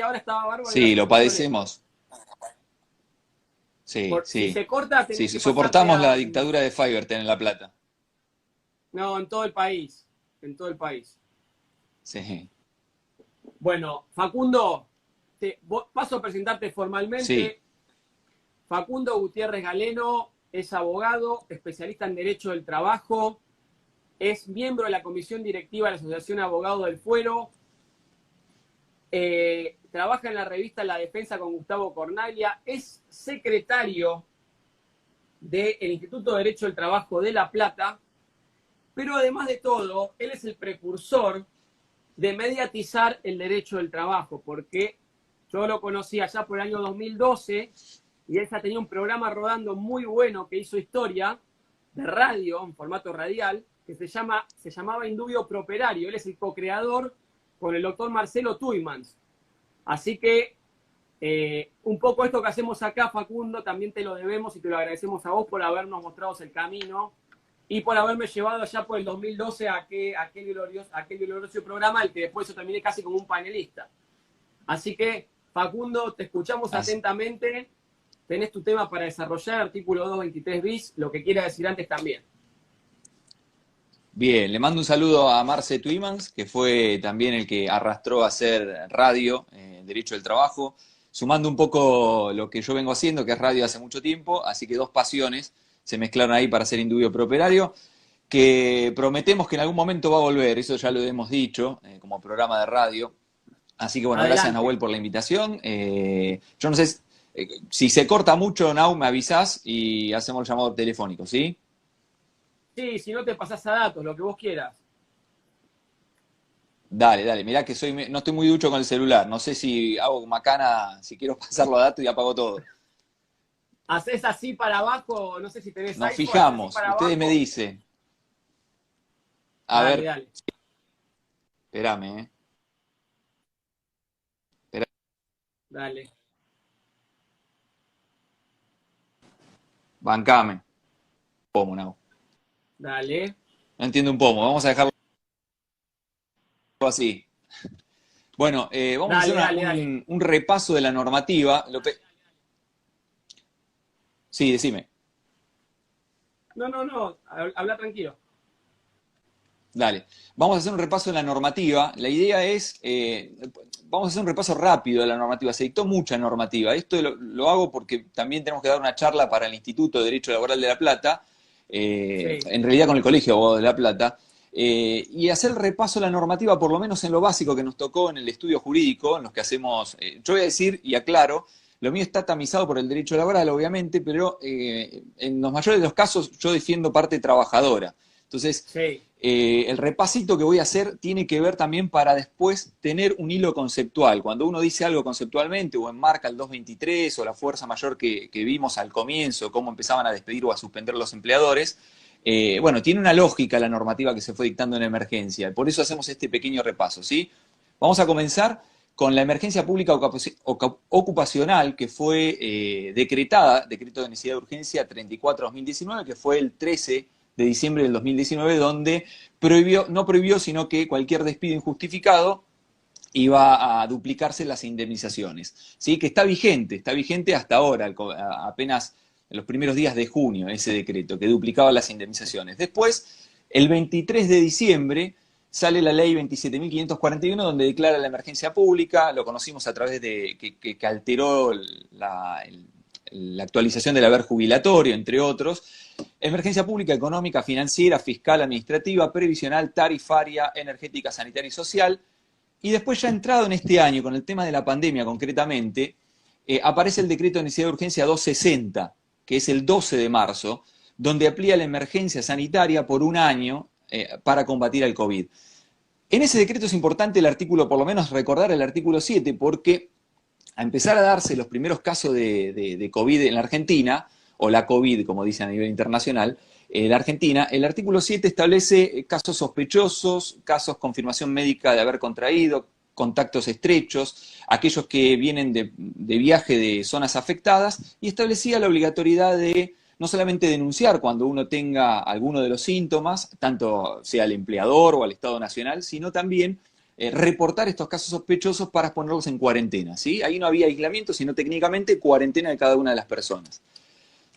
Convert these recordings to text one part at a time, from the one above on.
ahora estaba bárbaro y ahora Sí, se lo cortó lejos. padecemos. Sí, Si sí. se corta, Sí, tenés que pasarte soportamos la a... dictadura de Fivertel en La Plata. No, en todo el país. En todo el país. Sí, Bueno, Facundo, paso a presentarte sí. formalmente. Facundo Gutiérrez Galeno es abogado, especialista en Derecho del Trabajo, es miembro de la Comisión Directiva de la Asociación Abogados del Fuero, trabaja en la revista La Defensa con Gustavo Cornaglia, es secretario del Instituto de Derecho del Trabajo de La Plata, pero además de todo, él es el precursor de mediatizar el derecho del trabajo, porque yo lo conocí allá por el año 2012 y él ya tenía un programa rodando muy bueno que hizo historia de radio, en formato radial, que se llamaba Indubio Properario. Él es el co-creador con el doctor Marcelo Tuymans. Así que un poco esto que hacemos acá, Facundo, también te lo debemos y te lo agradecemos a vos por habernos mostrado el camino y por haberme llevado allá por el 2012 a aquel glorioso programa, al que después yo terminé casi como un panelista. Así que, Facundo, te escuchamos Así- atentamente. Tenés tu tema para desarrollar, artículo 223 bis, lo que quieras decir antes también. Bien, le mando un saludo a Marce Twimans, que fue también el que arrastró a hacer radio, Derecho del Trabajo, sumando un poco lo que yo vengo haciendo, que es radio hace mucho tiempo, así que dos pasiones se mezclaron ahí para hacer Indubio Properario, que prometemos que en algún momento va a volver, eso ya lo hemos dicho, como programa de radio. Así que bueno, gracias Adelante. Nahuel por la invitación. Yo no sé si se corta mucho, Nau, me avisás y hacemos el llamado telefónico, ¿sí? Sí, si no te pasás a datos, lo que vos quieras. Dale, dale, mirá que no estoy muy ducho con el celular, no sé si hago macana, si quiero pasar los datos y apago todo. Haces así para abajo, no sé si tenés Nos iPhone, haces así fijamos, para ustedes me abajo. dicen. A Dale, ver, dale, espérame, ¿eh? Esperá- dale. Bancame. Pomo, Nau. Dale, No entiendo un pomo, vamos a dejarlo así. Bueno, vamos a hacer dale, dale, dale. un repaso de la normativa. Sí, decime. No, no, no, habla tranquilo. Dale, vamos a hacer un repaso de la normativa. La idea es, vamos a hacer un repaso rápido de la normativa. Se dictó mucha normativa. Esto lo hago porque también tenemos que dar una charla para el Instituto de Derecho Laboral de La Plata, Sí, en realidad con el Colegio de Abogados de La Plata, y hacer el repaso de la normativa, por lo menos en lo básico que nos tocó en el estudio jurídico, en los que hacemos, yo voy a decir y aclaro, lo mío está tamizado por el derecho laboral, obviamente, pero en los mayores de los casos yo defiendo parte trabajadora. Entonces, sí. el repasito que voy a hacer tiene que ver también para después tener un hilo conceptual. Cuando uno dice algo conceptualmente o enmarca el 223 o la fuerza mayor que vimos al comienzo, cómo empezaban a despedir o a suspender los empleadores, bueno, tiene una lógica la normativa que se fue dictando en emergencia. Por eso hacemos este pequeño repaso, ¿sí? Vamos a comenzar con la emergencia pública ocupacional que fue decretada, decreto de necesidad de urgencia 34-2019, que fue el 13 de diciembre del 2019, donde no prohibió, sino que cualquier despido injustificado iba a duplicarse las indemnizaciones. ¿Sí? Que está vigente hasta ahora, apenas en los primeros días de junio, ese decreto, que duplicaba las indemnizaciones. Después, el 23 de diciembre, sale la ley 27.541, donde declara la emergencia pública, lo conocimos a través de que alteró la actualización del haber jubilatorio, entre otros. Emergencia pública, económica, financiera, fiscal, administrativa, previsional, tarifaria, energética, sanitaria y social. Y después, ya entrado en este año, con el tema de la pandemia concretamente, aparece el decreto de necesidad de urgencia 260, que es el 12 de marzo, donde amplía la emergencia sanitaria por un año para combatir al COVID. En ese decreto es importante el artículo, por lo menos recordar el artículo 7, porque a empezar a darse los primeros casos de COVID en la Argentina, o la COVID, como dicen a nivel internacional, la Argentina, el artículo 7 establece casos sospechosos, casos confirmación médica de haber contraído, contactos estrechos, aquellos que vienen de viaje de zonas afectadas, y establecía la obligatoriedad de no solamente denunciar cuando uno tenga alguno de los síntomas, tanto sea al empleador o al Estado Nacional, sino también reportar estos casos sospechosos para ponerlos en cuarentena, ¿sí? Ahí no había aislamiento, sino técnicamente cuarentena de cada una de las personas.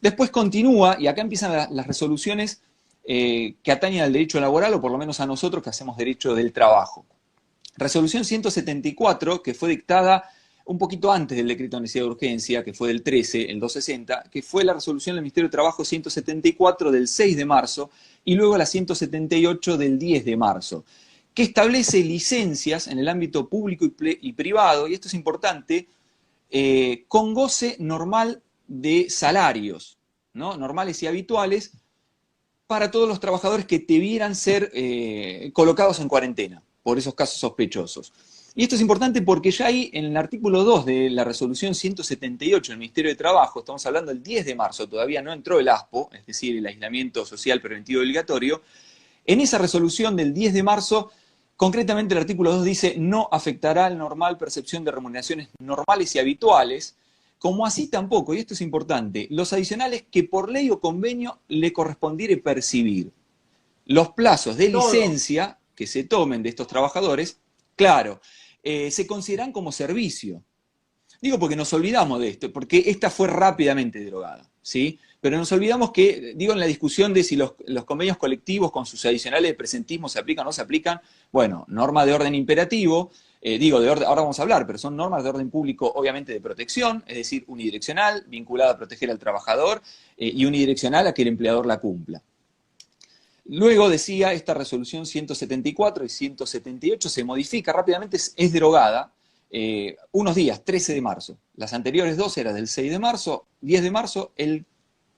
Después continúa, y acá empiezan las resoluciones que atañen al derecho laboral, o por lo menos a nosotros que hacemos derecho del trabajo. Resolución 174, que fue dictada un poquito antes del decreto de necesidad de urgencia, que fue del 13, el 260, que fue la resolución del Ministerio de Trabajo 174 del 6 de marzo, y luego la 178 del 10 de marzo, que establece licencias en el ámbito público y privado, y esto es importante, con goce normal de salarios, ¿no? Normales y habituales, para todos los trabajadores que debieran ser colocados en cuarentena por esos casos sospechosos. Y esto es importante porque ya ahí en el artículo 2 de la resolución 178 del Ministerio de Trabajo, estamos hablando del 10 de marzo, todavía no entró el ASPO, es decir, el aislamiento social preventivo obligatorio. En esa resolución del 10 de marzo, concretamente el artículo 2 dice: no afectará la normal percepción de remuneraciones normales y habituales, como así tampoco, y esto es importante, los adicionales que por ley o convenio le correspondiere percibir. Los plazos de licencia que se tomen de estos trabajadores, claro, se consideran como servicio. Digo porque nos olvidamos de esto, porque esta fue rápidamente derogada, ¿sí? Pero nos olvidamos que, digo, en la discusión de si los convenios colectivos con sus adicionales de presentismo se aplican o no se aplican, bueno, norma de orden imperativo, ahora vamos a hablar, pero son normas de orden público, obviamente de protección, es decir, unidireccional, vinculada a proteger al trabajador, y unidireccional a que el empleador la cumpla. Luego decía, esta resolución 174 y 178 se modifica rápidamente, es derogada, unos días, 13 de marzo. Las anteriores dos eran del 6 de marzo, 10 de marzo, el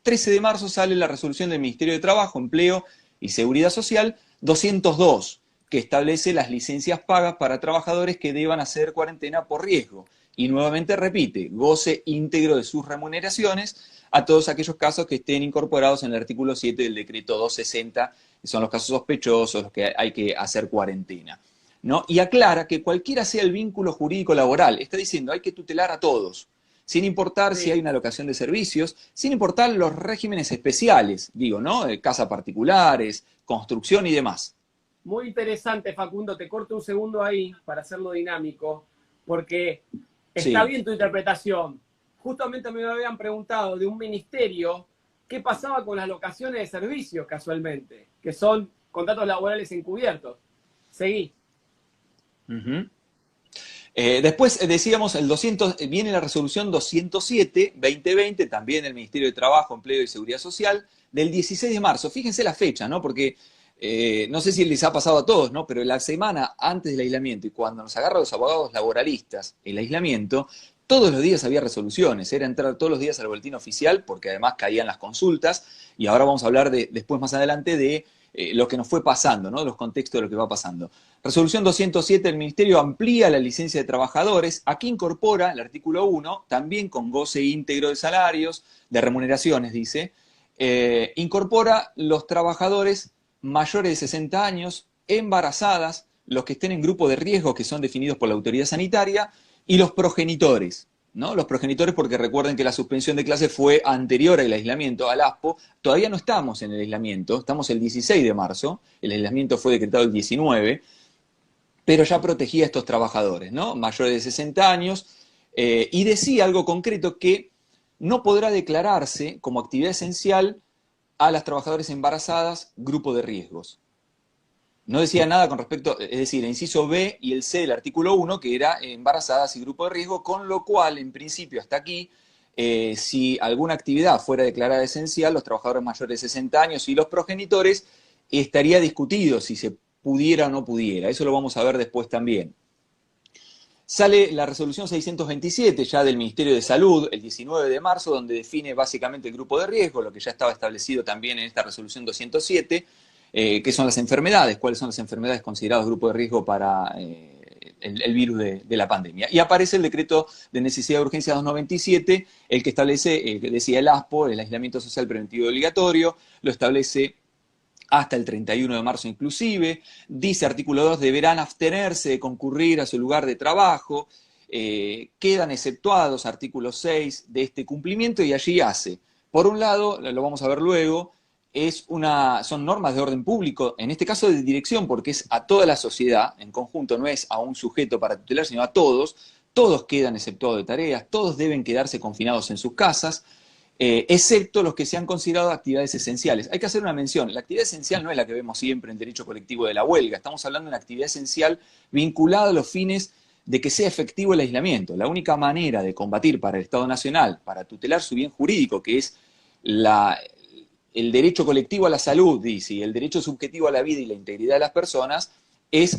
13 de marzo sale la resolución del Ministerio de Trabajo, Empleo y Seguridad Social 202, que establece las licencias pagas para trabajadores que deban hacer cuarentena por riesgo. Y nuevamente repite, goce íntegro de sus remuneraciones a todos aquellos casos que estén incorporados en el artículo 7 del decreto 260, que son los casos sospechosos, los que hay que hacer cuarentena, ¿no? Y aclara que cualquiera sea el vínculo jurídico laboral, está diciendo hay que tutelar a todos, sin importar si hay una alocación de servicios, sin importar los regímenes especiales, digo, ¿no? Casa particulares, construcción y demás. Muy interesante, Facundo. Te corto un segundo ahí para hacerlo dinámico, porque está bien tu interpretación. Justamente me habían preguntado de un ministerio qué pasaba con las locaciones de servicios, casualmente, que son contratos laborales encubiertos. Seguí. Después decíamos, viene la resolución 207-2020, también del Ministerio de Trabajo, Empleo y Seguridad Social, del 16 de marzo. Fíjense la fecha, ¿no? Porque no sé si les ha pasado a todos, ¿no? Pero la semana antes del aislamiento y cuando nos agarra los abogados laboralistas el aislamiento, todos los días había resoluciones, era entrar todos los días al boletín oficial, porque además caían las consultas, y ahora vamos a hablar después más adelante de lo que nos fue pasando, ¿no? Los contextos de lo que va pasando. Resolución 207 del Ministerio amplía la licencia de trabajadores, aquí incorpora el artículo 1, también con goce íntegro de salarios, de remuneraciones, dice, incorpora los trabajadores mayores de 60 años, embarazadas, los que estén en grupo de riesgo que son definidos por la autoridad sanitaria, y los progenitores, ¿no? Los progenitores, porque recuerden que la suspensión de clases fue anterior al aislamiento, al ASPO. Todavía no estamos en el aislamiento, estamos el 16 de marzo, el aislamiento fue decretado el 19, pero ya protegía a estos trabajadores, ¿no? Mayores de 60 años, y decía algo concreto, que no podrá declararse como actividad esencial a las trabajadoras embarazadas, grupo de riesgos. No decía nada con respecto, es decir, el inciso B y el C del artículo 1, que era embarazadas y grupo de riesgo, con lo cual, en principio, hasta aquí, si alguna actividad fuera declarada esencial, los trabajadores mayores de 60 años y los progenitores, estaría discutido si se pudiera o no pudiera. Eso lo vamos a ver después también. Sale la resolución 627 ya del Ministerio de Salud, el 19 de marzo, donde define básicamente el grupo de riesgo, lo que ya estaba establecido también en esta resolución 207, qué son las enfermedades, cuáles son las enfermedades consideradas grupo de riesgo para el virus de la pandemia. Y aparece el decreto de necesidad de urgencia 297, el que establece, que decía el ASPO, el aislamiento social preventivo obligatorio, lo establece hasta el 31 de marzo inclusive, dice artículo 2, deberán abstenerse de concurrir a su lugar de trabajo, quedan exceptuados artículo 6 de este cumplimiento, y allí hace, por un lado, lo vamos a ver luego, son normas de orden público, en este caso de dirección, porque es a toda la sociedad en conjunto, no es a un sujeto para tutelar, sino a todos. Todos quedan exceptuados de tareas, todos deben quedarse confinados en sus casas, excepto los que se han considerado actividades esenciales. Hay que hacer una mención, la actividad esencial no es la que vemos siempre en derecho colectivo de la huelga, estamos hablando de una actividad esencial vinculada a los fines de que sea efectivo el aislamiento. La única manera de combatir para el Estado Nacional, para tutelar su bien jurídico, que es el derecho colectivo a la salud, dice, y el derecho subjetivo a la vida y la integridad de las personas,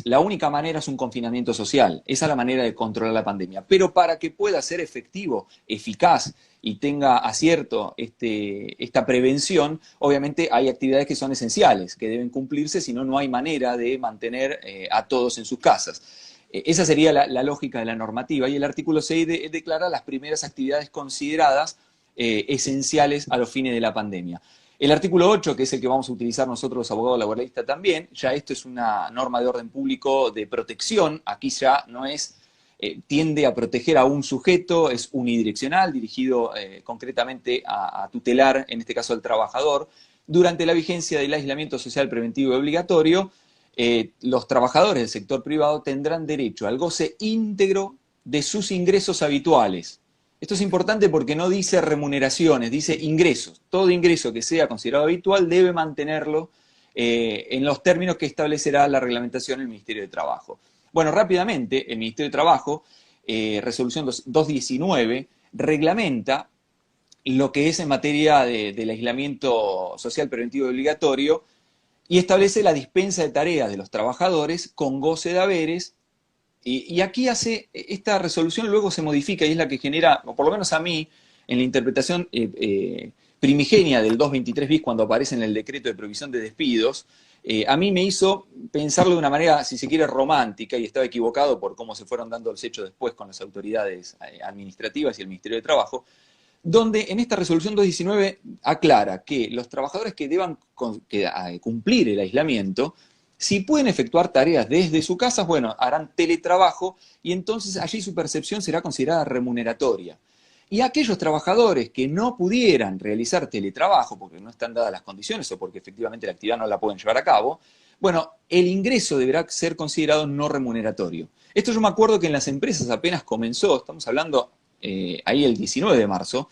la única manera es un confinamiento social. Esa es la manera de controlar la pandemia. Pero para que pueda ser efectivo, eficaz y tenga acierto esta prevención, obviamente hay actividades que son esenciales, que deben cumplirse, si no, no hay manera de mantener a todos en sus casas. Esa sería la lógica de la normativa. Y el artículo 6 declara las primeras actividades consideradas esenciales a los fines de la pandemia. El artículo 8, que es el que vamos a utilizar nosotros los abogados laboralistas también, ya esto es una norma de orden público de protección, aquí ya no es, tiende a proteger a un sujeto, es unidireccional, dirigido concretamente a tutelar, en este caso al trabajador. Durante la vigencia del aislamiento social preventivo y obligatorio, los trabajadores del sector privado tendrán derecho al goce íntegro de sus ingresos habituales. Esto es importante porque no dice remuneraciones, dice ingresos. Todo ingreso que sea considerado habitual debe mantenerlo en los términos que establecerá la reglamentación del Ministerio de Trabajo. Bueno, rápidamente, el Ministerio de Trabajo, resolución 219, reglamenta lo que es en materia del aislamiento social preventivo y obligatorio y establece la dispensa de tareas de los trabajadores con goce de haberes. Y aquí esta resolución luego se modifica y es la que genera, o por lo menos a mí, en la interpretación primigenia del 223 bis cuando aparece en el decreto de prohibición de despidos, a mí me hizo pensarlo de una manera, si se quiere, romántica, y estaba equivocado por cómo se fueron dando los hechos después con las autoridades administrativas y el Ministerio de Trabajo, donde en esta resolución 219 aclara que los trabajadores que deban cumplir el aislamiento, si pueden efectuar tareas desde su casa, bueno, harán teletrabajo y entonces allí su percepción será considerada remuneratoria. Y aquellos trabajadores que no pudieran realizar teletrabajo porque no están dadas las condiciones o porque efectivamente la actividad no la pueden llevar a cabo, bueno, el ingreso deberá ser considerado no remuneratorio. Esto yo me acuerdo que en las empresas apenas comenzó, estamos hablando ahí el 19 de marzo,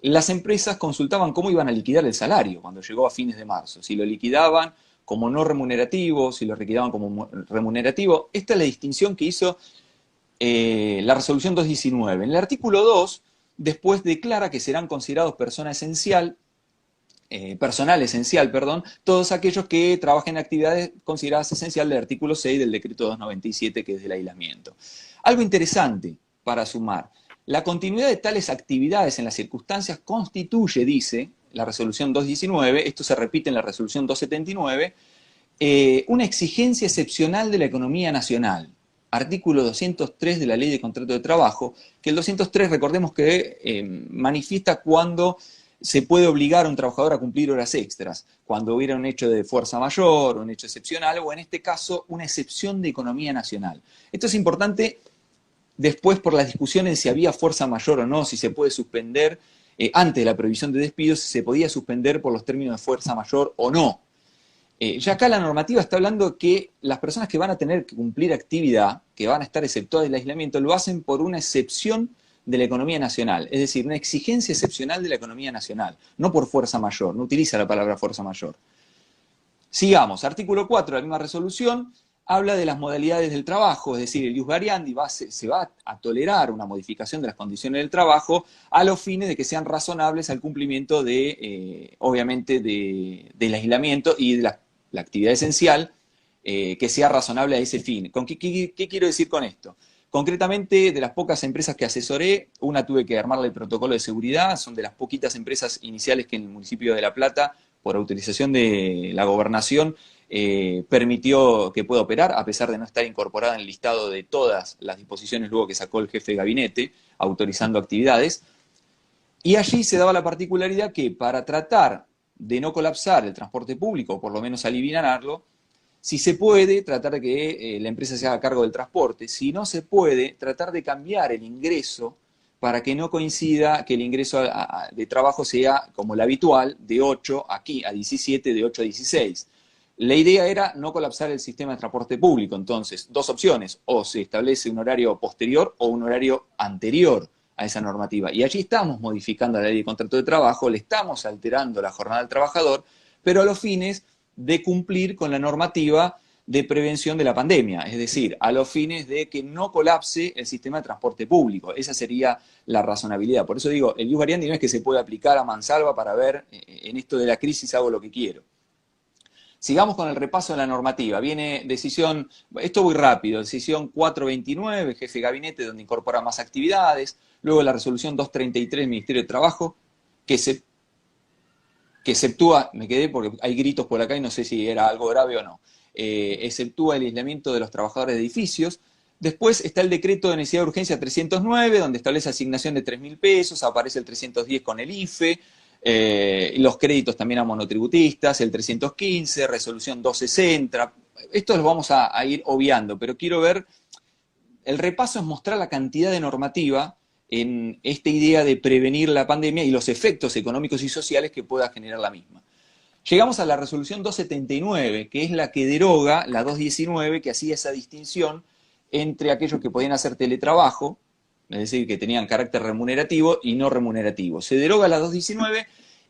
las empresas consultaban cómo iban a liquidar el salario cuando llegó a fines de marzo, si lo liquidaban como no remunerativo, si lo liquidaban como remunerativo. Esta es la distinción que hizo la resolución 219. En el artículo 2, después declara que serán considerados personal esencial, todos aquellos que trabajen en actividades consideradas esenciales del artículo 6 del decreto 297, que es del aislamiento. Algo interesante para sumar. La continuidad de tales actividades en las circunstancias constituye, dice la resolución 219, esto se repite en la resolución 279, una exigencia excepcional de la economía nacional. Artículo 203 de la Ley de Contrato de Trabajo, que el 203, recordemos que manifiesta cuando se puede obligar a un trabajador a cumplir horas extras, cuando hubiera un hecho de fuerza mayor, un hecho excepcional, o en este caso, una excepción de economía nacional. Esto es importante después por las discusiones de si había fuerza mayor o no, si se puede suspender, antes de la prohibición de despidos, si se podía suspender por los términos de fuerza mayor o no. Ya acá la normativa está hablando que las personas que van a tener que cumplir actividad, que van a estar exceptuadas del aislamiento, lo hacen por una excepción de la economía nacional, es decir, una exigencia excepcional de la economía nacional, no por fuerza mayor, no utiliza la palabra fuerza mayor. Sigamos, artículo 4 de la misma resolución, habla de las modalidades del trabajo, es decir, el ius variandi se va a tolerar una modificación de las condiciones del trabajo a los fines de que sean razonables al cumplimiento obviamente, del aislamiento y de la actividad esencial, que sea razonable a ese fin. ¿Qué quiero decir con esto? Concretamente, de las pocas empresas que asesoré, una tuve que armarle el protocolo de seguridad, son de las poquitas empresas iniciales que en el municipio de La Plata, por autorización de la gobernación, permitió que pueda operar, a pesar de no estar incorporada en el listado de todas las disposiciones luego que sacó el jefe de gabinete, autorizando actividades. Y allí se daba la particularidad que para tratar de no colapsar el transporte público, o por lo menos alivianarlo, si se puede, tratar de que la empresa se haga cargo del transporte. Si no se puede, tratar de cambiar el ingreso para que no coincida que el ingreso de trabajo sea como el habitual, de 8 aquí a 17, de 8 a 16. La idea era no colapsar el sistema de transporte público. Entonces, dos opciones: o se establece un horario posterior o un horario anterior a esa normativa. Y allí estamos modificando la ley de contrato de trabajo, le estamos alterando la jornada del trabajador, pero a los fines de cumplir con la normativa de prevención de la pandemia, es decir, a los fines de que no colapse el sistema de transporte público. Esa sería la razonabilidad. Por eso digo, el ius variandi no es que se pueda aplicar a mansalva para ver, en esto de la crisis hago lo que quiero. Sigamos con el repaso de la normativa. Viene decisión, esto muy rápido, decisión 429, jefe de gabinete, donde incorpora más actividades. Luego la resolución 233 del Ministerio de Trabajo, que exceptúa, me quedé porque hay gritos por acá y no sé si era algo grave o no, exceptúa el aislamiento de los trabajadores de edificios. Después está el decreto de necesidad de urgencia 309, donde establece asignación de 3.000 pesos, aparece el 310 con el IFE, los créditos también a monotributistas, el 315, resolución 260. Esto lo vamos a ir obviando, pero quiero ver, el repaso es mostrar la cantidad de normativa en esta idea de prevenir la pandemia y los efectos económicos y sociales que pueda generar la misma. Llegamos a la resolución 279, que es la que deroga la 219, que hacía esa distinción entre aquellos que podían hacer teletrabajo, es decir, que tenían carácter remunerativo y no remunerativo. Se deroga la 219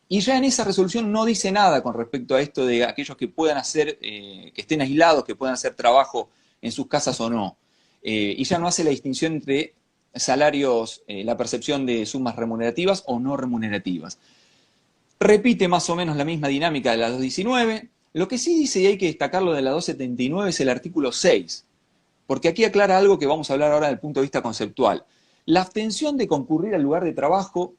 y ya en esa resolución no dice nada con respecto a esto de aquellos que puedan hacer, que estén aislados, que puedan hacer trabajo en sus casas o no. Y ya no hace la distinción entre salarios, la percepción de sumas remunerativas o no remunerativas. Repite más o menos la misma dinámica de la 219. Lo que sí dice, y hay que destacarlo de la 279, es el artículo 6, porque aquí aclara algo que vamos a hablar ahora desde el punto de vista conceptual. La abstención de concurrir al lugar de trabajo,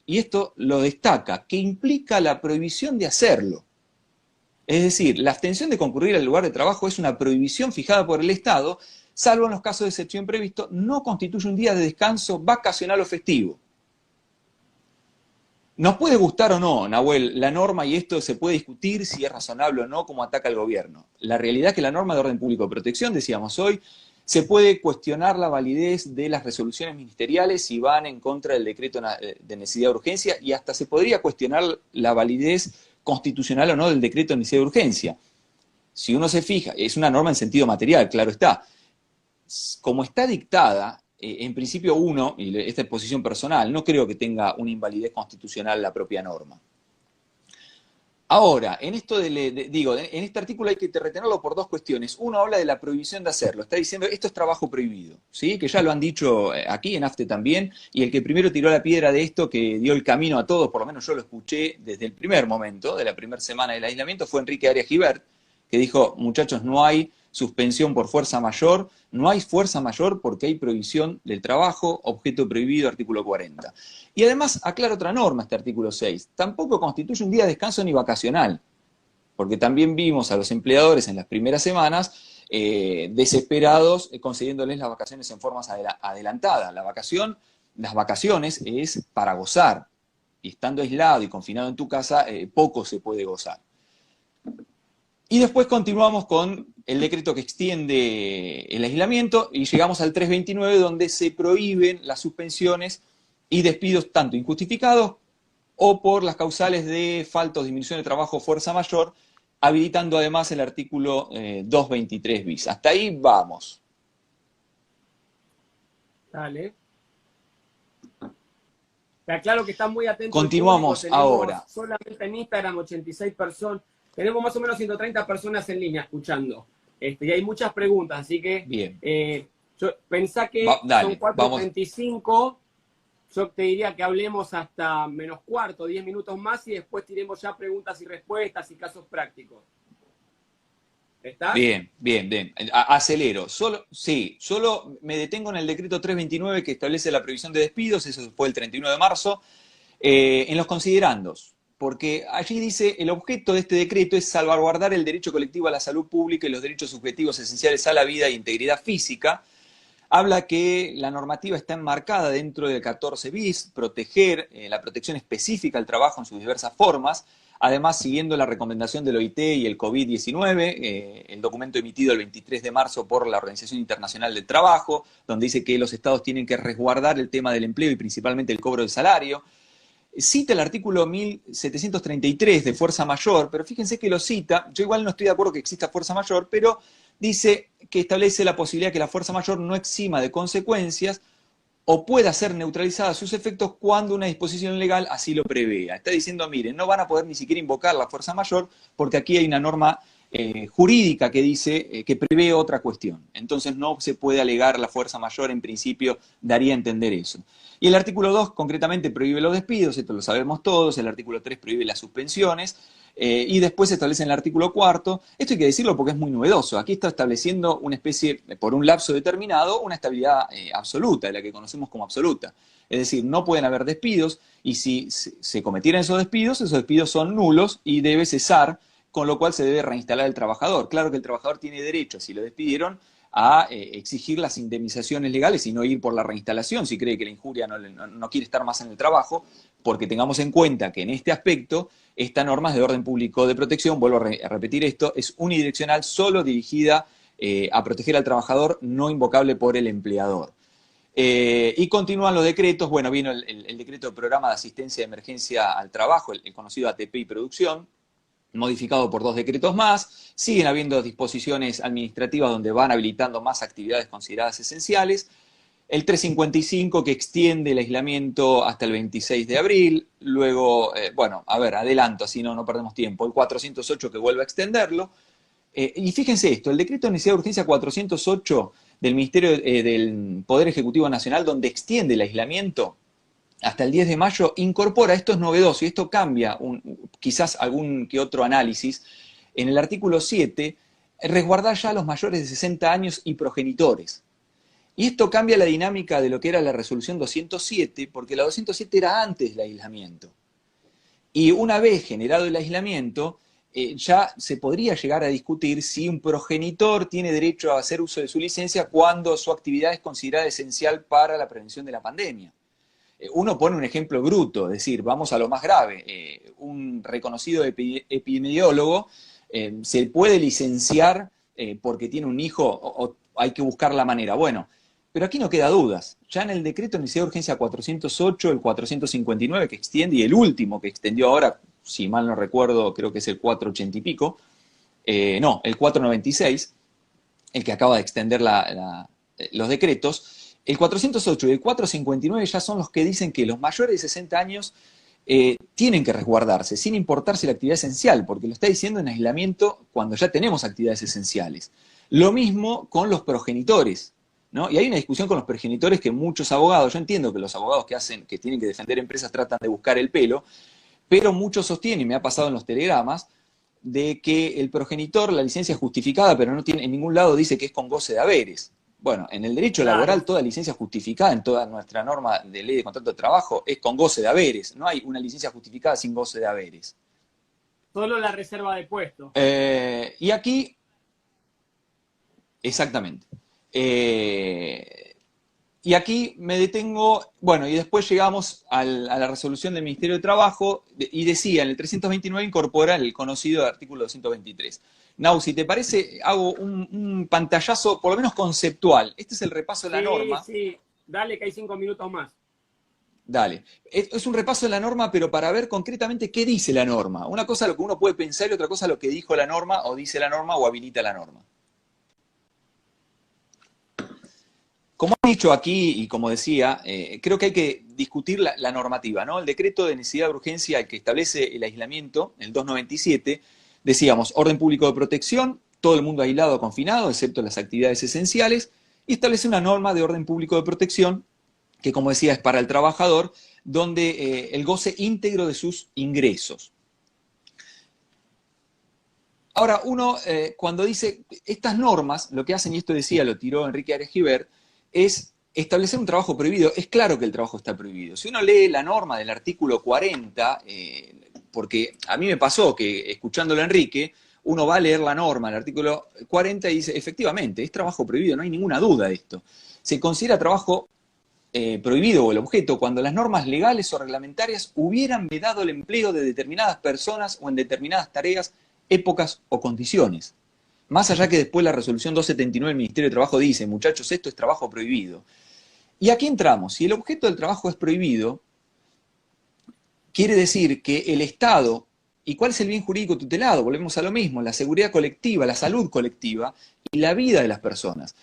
y esto lo destaca, que implica la prohibición de hacerlo. Es decir, la abstención de concurrir al lugar de trabajo es una prohibición fijada por el Estado, salvo en los casos de excepción previsto, no constituye un día de descanso vacacional o festivo. Nos puede gustar o no, Nahuel, la norma, y esto se puede discutir si es razonable o no, como ataca el gobierno. La realidad es que la norma de orden público de protección, decíamos hoy, se puede cuestionar la validez de las resoluciones ministeriales si van en contra del decreto de necesidad de urgencia, y hasta se podría cuestionar la validez constitucional o no del decreto de necesidad de urgencia. Si uno se fija, es una norma en sentido material, claro está. Como está dictada, en principio uno, y esta es posición personal, no creo que tenga una invalidez constitucional la propia norma. Ahora, en esto en este artículo hay que retenerlo por dos cuestiones. Uno habla de la prohibición de hacerlo, está diciendo esto es trabajo prohibido, ¿sí? Que ya lo han dicho aquí en AFTE también, y el que primero tiró la piedra de esto, que dio el camino a todos, por lo menos yo lo escuché desde el primer momento, de la primera semana del aislamiento, fue Enrique Arias Gibert, que dijo, muchachos, no hay suspensión por fuerza mayor, no hay fuerza mayor porque hay prohibición del trabajo, objeto prohibido, artículo 40. Y además aclara otra norma este artículo 6, tampoco constituye un día de descanso ni vacacional, porque también vimos a los empleadores en las primeras semanas desesperados concediéndoles las vacaciones en formas adelantadas. Las vacaciones es para gozar, y estando aislado y confinado en tu casa, poco se puede gozar. Y después continuamos con el decreto que extiende el aislamiento y llegamos al 329, donde se prohíben las suspensiones y despidos tanto injustificados o por las causales de falta o disminución de trabajo o fuerza mayor, habilitando además el artículo 223 bis. Hasta ahí vamos. Dale. Te aclaro que están muy atentos. Continuamos ahora. Solamente en Instagram 86 personas. Tenemos más o menos 130 personas en línea escuchando. Y hay muchas preguntas, así que bien. Yo pensá que dale, son 4:35. Yo te diría que hablemos hasta menos cuarto, 10 minutos más, y después tiremos ya preguntas y respuestas y casos prácticos. ¿Estás? Bien. Acelero. Solo me detengo en el decreto 329 que establece la prohibición de despidos, eso fue el 31 de marzo, en los considerandos. Porque allí dice, el objeto de este decreto es salvaguardar el derecho colectivo a la salud pública y los derechos subjetivos esenciales a la vida e integridad física, habla que la normativa está enmarcada dentro del 14 bis, proteger la protección específica al trabajo en sus diversas formas, además siguiendo la recomendación del OIT y el COVID-19, el documento emitido el 23 de marzo por la Organización Internacional del Trabajo, donde dice que los estados tienen que resguardar el tema del empleo y principalmente el cobro del salario. Cita el artículo 1733 de fuerza mayor, pero fíjense que lo cita, yo igual no estoy de acuerdo que exista fuerza mayor, pero dice que establece la posibilidad que la fuerza mayor no exima de consecuencias o pueda ser neutralizada sus efectos cuando una disposición legal así lo prevea. Está diciendo, miren, no van a poder ni siquiera invocar la fuerza mayor porque aquí hay una norma jurídica que dice que prevé otra cuestión. Entonces no se puede alegar la fuerza mayor, en principio daría a entender eso. Y el artículo 2 concretamente prohíbe los despidos, esto lo sabemos todos, el artículo 3 prohíbe las suspensiones, y después se establece en el artículo 4, esto hay que decirlo porque es muy novedoso, aquí está estableciendo una especie, por un lapso determinado, una estabilidad absoluta, la que conocemos como absoluta. Es decir, no pueden haber despidos, y si se cometieran esos despidos son nulos y debe cesar, con lo cual se debe reinstalar el trabajador. Claro que el trabajador tiene derecho, si lo despidieron, a exigir las indemnizaciones legales y no ir por la reinstalación si cree que la injuria no quiere estar más en el trabajo, porque tengamos en cuenta que en este aspecto esta norma es de orden público de protección, vuelvo a repetir esto, es unidireccional, solo dirigida a proteger al trabajador, no invocable por el empleador. Y continúan los decretos, bueno, vino el decreto de programa de asistencia de emergencia al trabajo, el conocido ATP y producción, modificado por 2 decretos más, siguen habiendo disposiciones administrativas donde van habilitando más actividades consideradas esenciales, el 355 que extiende el aislamiento hasta el 26 de abril, luego, bueno, a ver, adelanto, así no perdemos tiempo, el 408 que vuelve a extenderlo, y fíjense esto, el decreto de necesidad de urgencia 408 del Ministerio del Poder Ejecutivo Nacional, donde extiende el aislamiento hasta el 10 de mayo, incorpora, esto es novedoso y esto cambia quizás algún que otro análisis, en el artículo 7, resguardar ya a los mayores de 60 años y progenitores. Y esto cambia la dinámica de lo que era la resolución 207, porque la 207 era antes del aislamiento. Y una vez generado el aislamiento, ya se podría llegar a discutir si un progenitor tiene derecho a hacer uso de su licencia cuando su actividad es considerada esencial para la prevención de la pandemia. Uno pone un ejemplo bruto, es decir, vamos a lo más grave. Un reconocido epidemiólogo se puede licenciar porque tiene un hijo o hay que buscar la manera. Bueno, pero aquí no queda dudas. Ya en el decreto de necesidad de urgencia 408, el 459 que extiende y el último que extendió ahora, si mal no recuerdo, creo que es el 480 y pico, no, el 496, el que acaba de extender los decretos. El 408 y el 459 ya son los que dicen que los mayores de 60 años tienen que resguardarse, sin importar si la actividad es esencial, porque lo está diciendo en aislamiento cuando ya tenemos actividades esenciales. Lo mismo con los progenitores, ¿no? Y hay una discusión con los progenitores que muchos abogados, yo entiendo que los abogados que tienen que defender empresas tratan de buscar el pelo, pero muchos sostienen, y me ha pasado en los telegramas, de que el progenitor, la licencia es justificada, pero no tiene, en ningún lado dice que es con goce de haberes. Bueno, en el derecho laboral toda licencia justificada en toda nuestra norma de ley de contrato de trabajo es con goce de haberes. No hay una licencia justificada sin goce de haberes. Solo la reserva de puestos. Y aquí, exactamente. Y aquí me detengo, bueno, y después llegamos a la resolución del Ministerio de Trabajo y decía, en el 329 incorpora el conocido artículo 223. Nau, si te parece, hago un pantallazo por lo menos conceptual. Este es el repaso de la norma. Sí, dale que hay 5 minutos más. Dale. Es un repaso de la norma, pero para ver concretamente qué dice la norma. Una cosa lo que uno puede pensar y otra cosa lo que dijo la norma o dice la norma o habilita la norma. Como he dicho aquí y como decía, creo que hay que discutir la normativa, ¿no? El decreto de necesidad de urgencia, el que establece el aislamiento, el 297, decíamos, orden público de protección, todo el mundo aislado o confinado, excepto las actividades esenciales, y establece una norma de orden público de protección, que como decía es para el trabajador, donde el goce íntegro de sus ingresos. Ahora, uno cuando dice, estas normas, lo que hacen, y esto decía, lo tiró Enrique Arejiber, es establecer un trabajo prohibido. Es claro que el trabajo está prohibido. Si uno lee la norma del artículo 40, porque a mí me pasó que, escuchándolo a Enrique, uno va a leer la norma, el artículo 40, y dice, efectivamente, es trabajo prohibido, no hay ninguna duda de esto. Se considera trabajo prohibido o el objeto cuando las normas legales o reglamentarias hubieran vedado el empleo de determinadas personas o en determinadas tareas, épocas o condiciones. Más allá que después la resolución 279 del Ministerio de Trabajo dice, muchachos, esto es trabajo prohibido. Y aquí entramos, si el objeto del trabajo es prohibido, quiere decir que el Estado, ¿y cuál es el bien jurídico tutelado? Volvemos a lo mismo, la seguridad colectiva, la salud colectiva y la vida de las personas.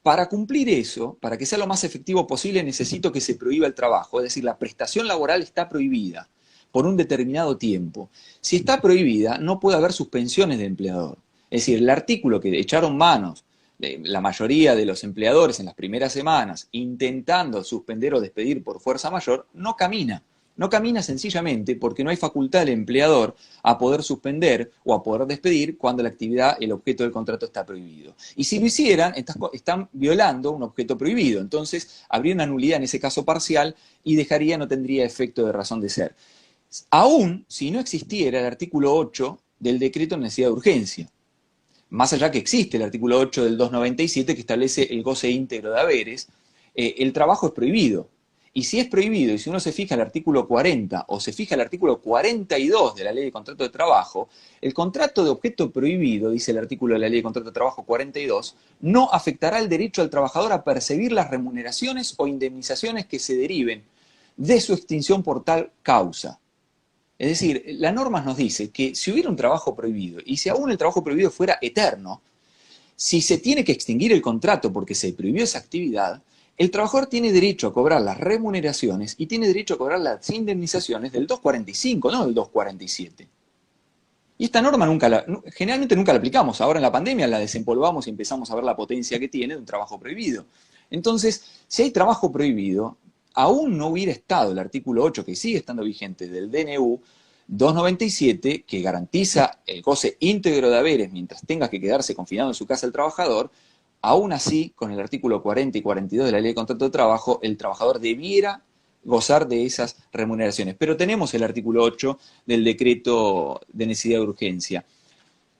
Para cumplir eso, para que sea lo más efectivo posible, necesito que se prohíba el trabajo, es decir, la prestación laboral está prohibida por un determinado tiempo. Si está prohibida, no puede haber suspensiones de empleador. Es decir, el artículo que echaron manos la mayoría de los empleadores en las primeras semanas intentando suspender o despedir por fuerza mayor, no camina. No camina sencillamente porque no hay facultad del empleador a poder suspender o a poder despedir cuando la actividad, el objeto del contrato está prohibido. Y si lo hicieran, están violando un objeto prohibido. Entonces, habría una nulidad en ese caso parcial y no tendría efecto de razón de ser. Aún si no existiera el artículo 8 del decreto de necesidad de urgencia. Más allá que existe el artículo 8 del 297 que establece el goce íntegro de haberes, el trabajo es prohibido. Y si es prohibido, y si uno se fija el artículo 40 o se fija el artículo 42 de la Ley de Contrato de Trabajo, el contrato de objeto prohibido, dice el artículo de la Ley de Contrato de Trabajo 42, no afectará el derecho al trabajador a percibir las remuneraciones o indemnizaciones que se deriven de su extinción por tal causa. Es decir, la norma nos dice que si hubiera un trabajo prohibido, y si aún el trabajo prohibido fuera eterno, si se tiene que extinguir el contrato porque se prohibió esa actividad, el trabajador tiene derecho a cobrar las remuneraciones y tiene derecho a cobrar las indemnizaciones del 245, no del 247. Y esta norma generalmente nunca la aplicamos. Ahora en la pandemia la desempolvamos y empezamos a ver la potencia que tiene de un trabajo prohibido. Entonces, si hay trabajo prohibido, aún no hubiera estado el artículo 8, que sigue estando vigente, del DNU 297, que garantiza el goce íntegro de haberes mientras tenga que quedarse confinado en su casa el trabajador. Aún así, con el artículo 40 y 42 de la Ley de Contrato de Trabajo, el trabajador debiera gozar de esas remuneraciones. Pero tenemos el artículo 8 del decreto de necesidad de urgencia.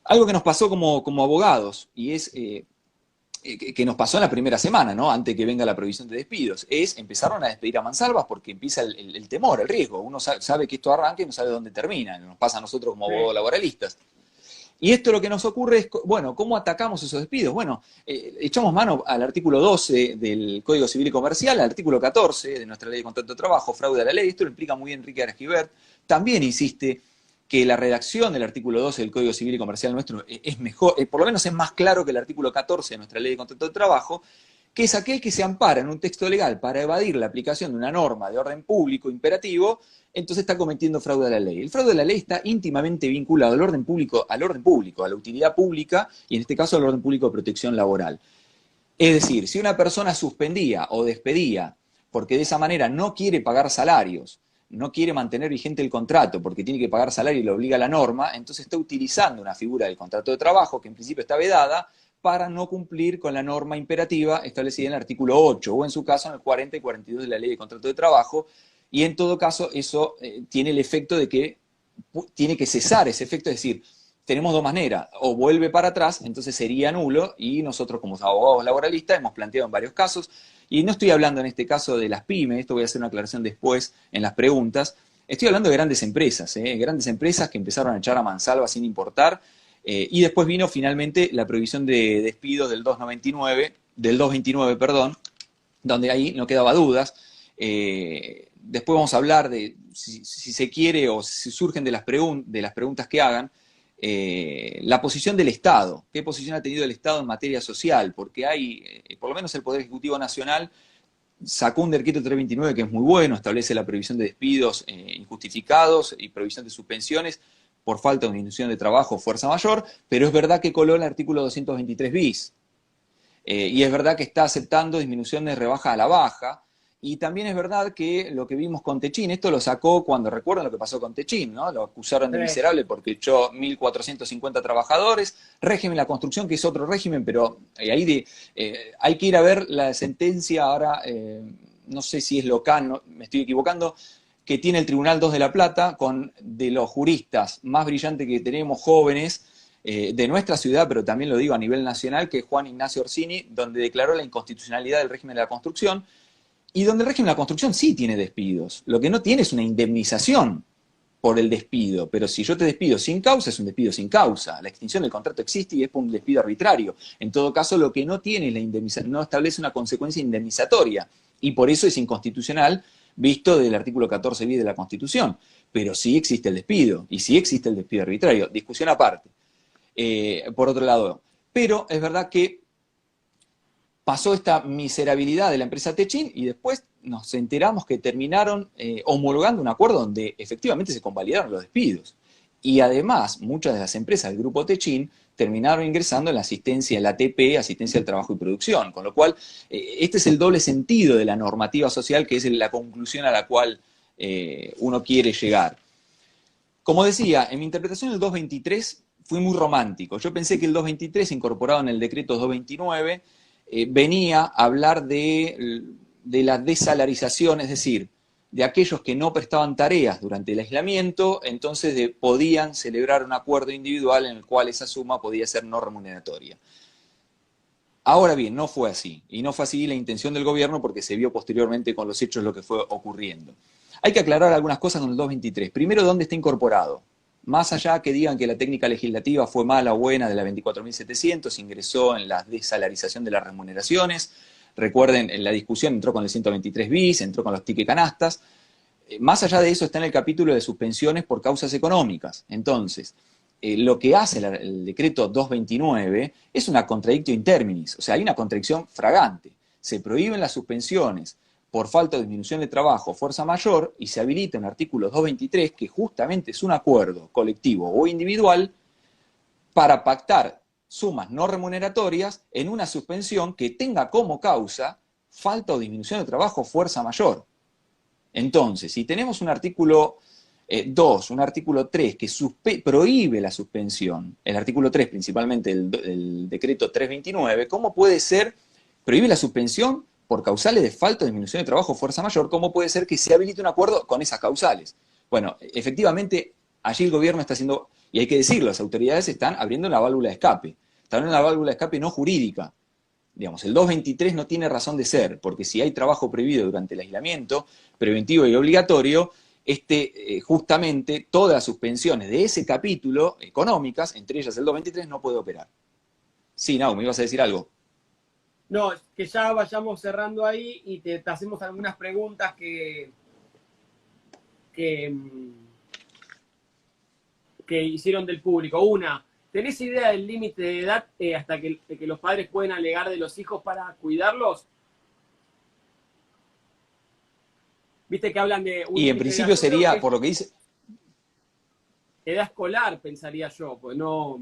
Algo que nos pasó como abogados, y es que nos pasó en la primera semana, ¿no? Antes que venga la prohibición de despidos, empezaron a despedir a mansalvas porque empieza el temor, el riesgo. Uno sabe que esto arranca y no sabe dónde termina. Nos pasa a nosotros como abogados laboralistas. Y esto lo que nos ocurre es, bueno, ¿cómo atacamos esos despidos? Bueno, echamos mano al artículo 12 del Código Civil y Comercial, al artículo 14 de nuestra Ley de Contrato de Trabajo, fraude a la ley. Esto lo explica muy bien Enrique Argibert. También insiste que la redacción del artículo 12 del Código Civil y Comercial nuestro es mejor, por lo menos es más claro que el artículo 14 de nuestra Ley de Contrato de Trabajo, que es aquel que se ampara en un texto legal para evadir la aplicación de una norma de orden público imperativo, entonces está cometiendo fraude a la ley. El fraude a la ley está íntimamente vinculado al orden público, a la utilidad pública y en este caso al orden público de protección laboral. Es decir, si una persona suspendía o despedía porque de esa manera no quiere pagar salarios, no quiere mantener vigente el contrato porque tiene que pagar salario y le obliga la norma, entonces está utilizando una figura del contrato de trabajo que en principio está vedada para no cumplir con la norma imperativa establecida en el artículo 8 o en su caso en el 40 y 42 de la Ley de Contrato de Trabajo, y en todo caso eso tiene el efecto de que tiene que cesar ese efecto, es decir, tenemos dos maneras, o vuelve para atrás, entonces sería nulo, y nosotros como abogados laboralistas hemos planteado en varios casos, y no estoy hablando en este caso de las pymes, esto voy a hacer una aclaración después en las preguntas, estoy hablando de grandes empresas que empezaron a echar a mansalva sin importar, y después vino finalmente la prohibición de despidos del 229, perdón, donde ahí no quedaba dudas. Después vamos a hablar de si se quiere o si surgen de las preguntas que hagan, la posición del Estado. ¿Qué posición ha tenido el Estado en materia social? Porque hay, por lo menos el Poder Ejecutivo Nacional sacó un decreto 329 que es muy bueno, establece la prohibición de despidos injustificados y prohibición de suspensiones por falta o disminución de trabajo o fuerza mayor, pero es verdad que coló el artículo 223 bis. Y es verdad que está aceptando disminuciones, rebaja a la baja, y también es verdad que lo que vimos con Techín, esto lo sacó cuando recuerdan lo que pasó con Techín, ¿no? Lo acusaron de miserable porque echó 1.450 trabajadores, régimen la construcción, que es otro régimen, pero ahí hay que ir a ver la sentencia ahora, no sé si es local, no, me estoy equivocando, que tiene el Tribunal 2 de La Plata, con de los juristas más brillantes que tenemos, jóvenes, de nuestra ciudad, pero también lo digo a nivel nacional, que es Juan Ignacio Orsini, donde declaró la inconstitucionalidad del régimen de la construcción, y donde el régimen de la construcción sí tiene despidos. Lo que no tiene es una indemnización por el despido, pero si yo te despido sin causa, es un despido sin causa. La extinción del contrato existe y es por un despido arbitrario. En todo caso, lo que no tiene es la indemnización, no establece una consecuencia indemnizatoria, y por eso es inconstitucional visto del artículo 14 bis de la Constitución. Pero sí existe el despido, y sí existe el despido arbitrario. Discusión aparte. Por otro lado, pero es verdad que pasó esta miserabilidad de la empresa Techin y después nos enteramos que terminaron homologando un acuerdo donde efectivamente se convalidaron los despidos. Y además, muchas de las empresas del grupo Techin terminaron ingresando en la asistencia, en la ATP, asistencia al trabajo y producción. Con lo cual, este es el doble sentido de la normativa social, que es la conclusión a la cual uno quiere llegar. Como decía, en mi interpretación del 223 fui muy romántico. Yo pensé que el 223, incorporado en el decreto 229, venía a hablar de la desalarización, es decir, de aquellos que no prestaban tareas durante el aislamiento, entonces podían celebrar un acuerdo individual en el cual esa suma podía ser no remuneratoria. Ahora bien, no fue así, y no fue así la intención del gobierno porque se vio posteriormente con los hechos lo que fue ocurriendo. Hay que aclarar algunas cosas con el 223. Primero, ¿dónde está incorporado? Más allá que digan que la técnica legislativa fue mala o buena de la 24.700, ingresó en la desalarización de las remuneraciones. Recuerden, en la discusión entró con el 123 bis, entró con los tickets canastas. Más allá de eso está en el capítulo de suspensiones por causas económicas. Entonces, lo que hace el decreto 229 es una contradictio in terminis, o sea, hay una contradicción fragante. Se prohíben las suspensiones por falta o disminución de trabajo o fuerza mayor, y se habilita un artículo 223, que justamente es un acuerdo colectivo o individual para pactar sumas no remuneratorias en una suspensión que tenga como causa falta o disminución de trabajo o fuerza mayor. Entonces, si tenemos un artículo 2, un artículo 3 que prohíbe la suspensión, el artículo 3 principalmente el decreto 329, ¿cómo puede ser, prohíbe la suspensión por causales de falta o disminución de trabajo o fuerza mayor? ¿Cómo puede ser que se habilite un acuerdo con esas causales? Bueno, efectivamente, allí el gobierno está haciendo, y hay que decirlo, las autoridades están abriendo la válvula de escape. Están abriendo la válvula de escape no jurídica. Digamos, el 223 no tiene razón de ser, porque si hay trabajo prohibido durante el aislamiento, preventivo y obligatorio, justamente todas las suspensiones de ese capítulo económicas, entre ellas el 223, no puede operar. Sí, Nau, me ibas a decir algo. No, que ya vayamos cerrando ahí y te hacemos algunas preguntas que hicieron del público. Una, ¿tenés idea del límite de edad hasta que los padres pueden alegar de los hijos para cuidarlos? Viste que hablan de... Y en principio sería, por lo que dice... Edad escolar, pensaría yo, pues no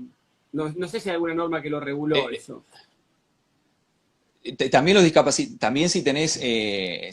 sé si hay alguna norma que lo reguló eso. También los también si tenés qué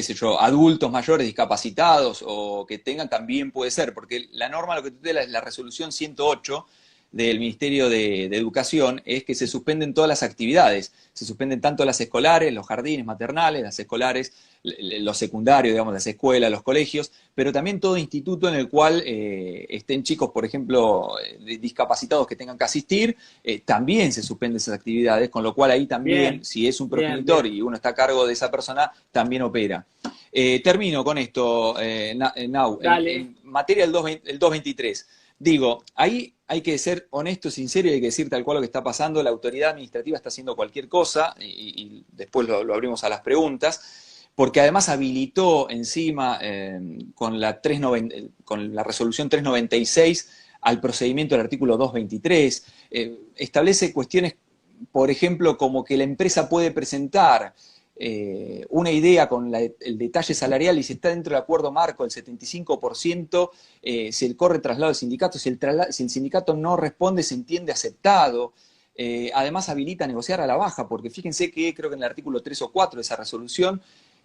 sé yo, adultos mayores discapacitados o que tengan, también puede ser, porque la norma lo que tutela es la resolución 108 del Ministerio de Educación, es que se suspenden todas las actividades, se suspenden tanto las escolares, los jardines maternales, las escolares, los secundarios, digamos, las escuelas, los colegios, pero también todo instituto en el cual estén chicos, por ejemplo, discapacitados que tengan que asistir, también se suspenden esas actividades, con lo cual ahí también, bien, si es un progenitor bien, y uno está a cargo de esa persona, también opera. Termino con esto, Nau, en materia del 223. Digo, ahí hay que ser honesto, sincero, y hay que decir tal cual lo que está pasando. La autoridad administrativa está haciendo cualquier cosa, y después lo abrimos a las preguntas, porque además habilitó encima con la resolución 396 al procedimiento del artículo 223. Establece cuestiones, por ejemplo, como que la empresa puede presentar una idea con el detalle salarial, y si está dentro del acuerdo marco del 75%, se corre traslado del sindicato. Si el sindicato no responde, se entiende aceptado. Además habilita a negociar a la baja, porque fíjense que creo que en el artículo 3 o 4 de esa resolución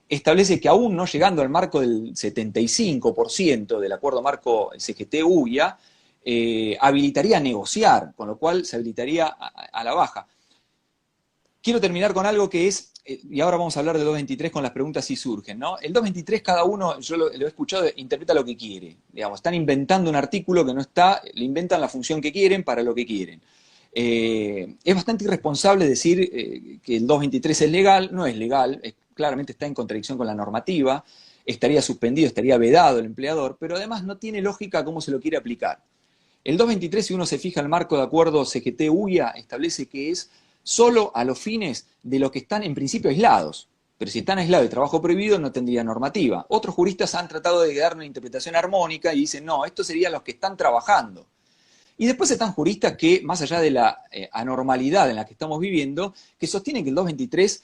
establece que aún no llegando al marco del 75% del acuerdo marco CGT-UIA, habilitaría a negociar, con lo cual se habilitaría a la baja. Quiero terminar con algo que es y ahora vamos a hablar del 223 con las preguntas si surgen, ¿no? El 223 cada uno, yo lo he escuchado, interpreta lo que quiere. Digamos, están inventando un artículo que no está, le inventan la función que quieren para lo que quieren. Es bastante irresponsable decir que el 223 es legal, no es legal, claramente está en contradicción con la normativa, estaría suspendido, estaría vedado el empleador, pero además no tiene lógica cómo se lo quiere aplicar. El 223, si uno se fija en el marco de acuerdo CGT-UIA, establece que es solo a los fines de los que están en principio aislados. Pero si están aislados de trabajo prohibido, no tendría normativa. Otros juristas han tratado de dar una interpretación armónica y dicen, no, estos serían los que están trabajando. Y después están juristas que, más allá de la anormalidad en la que estamos viviendo, que sostienen que el 223,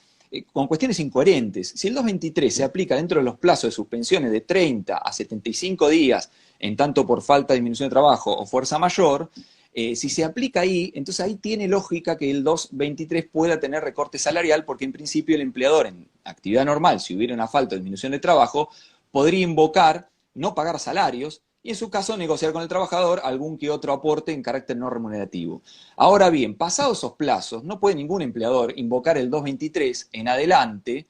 con cuestiones incoherentes, si el 223 se aplica dentro de los plazos de suspensiones de 30 a 75 días, en tanto por falta de disminución de trabajo o fuerza mayor, si se aplica ahí, entonces ahí tiene lógica que el 223 pueda tener recorte salarial, porque en principio el empleador en actividad normal, si hubiera una falta de disminución de trabajo, podría invocar no pagar salarios, y en su caso negociar con el trabajador algún que otro aporte en carácter no remunerativo. Ahora bien, pasados esos plazos, no puede ningún empleador invocar el 223 en adelante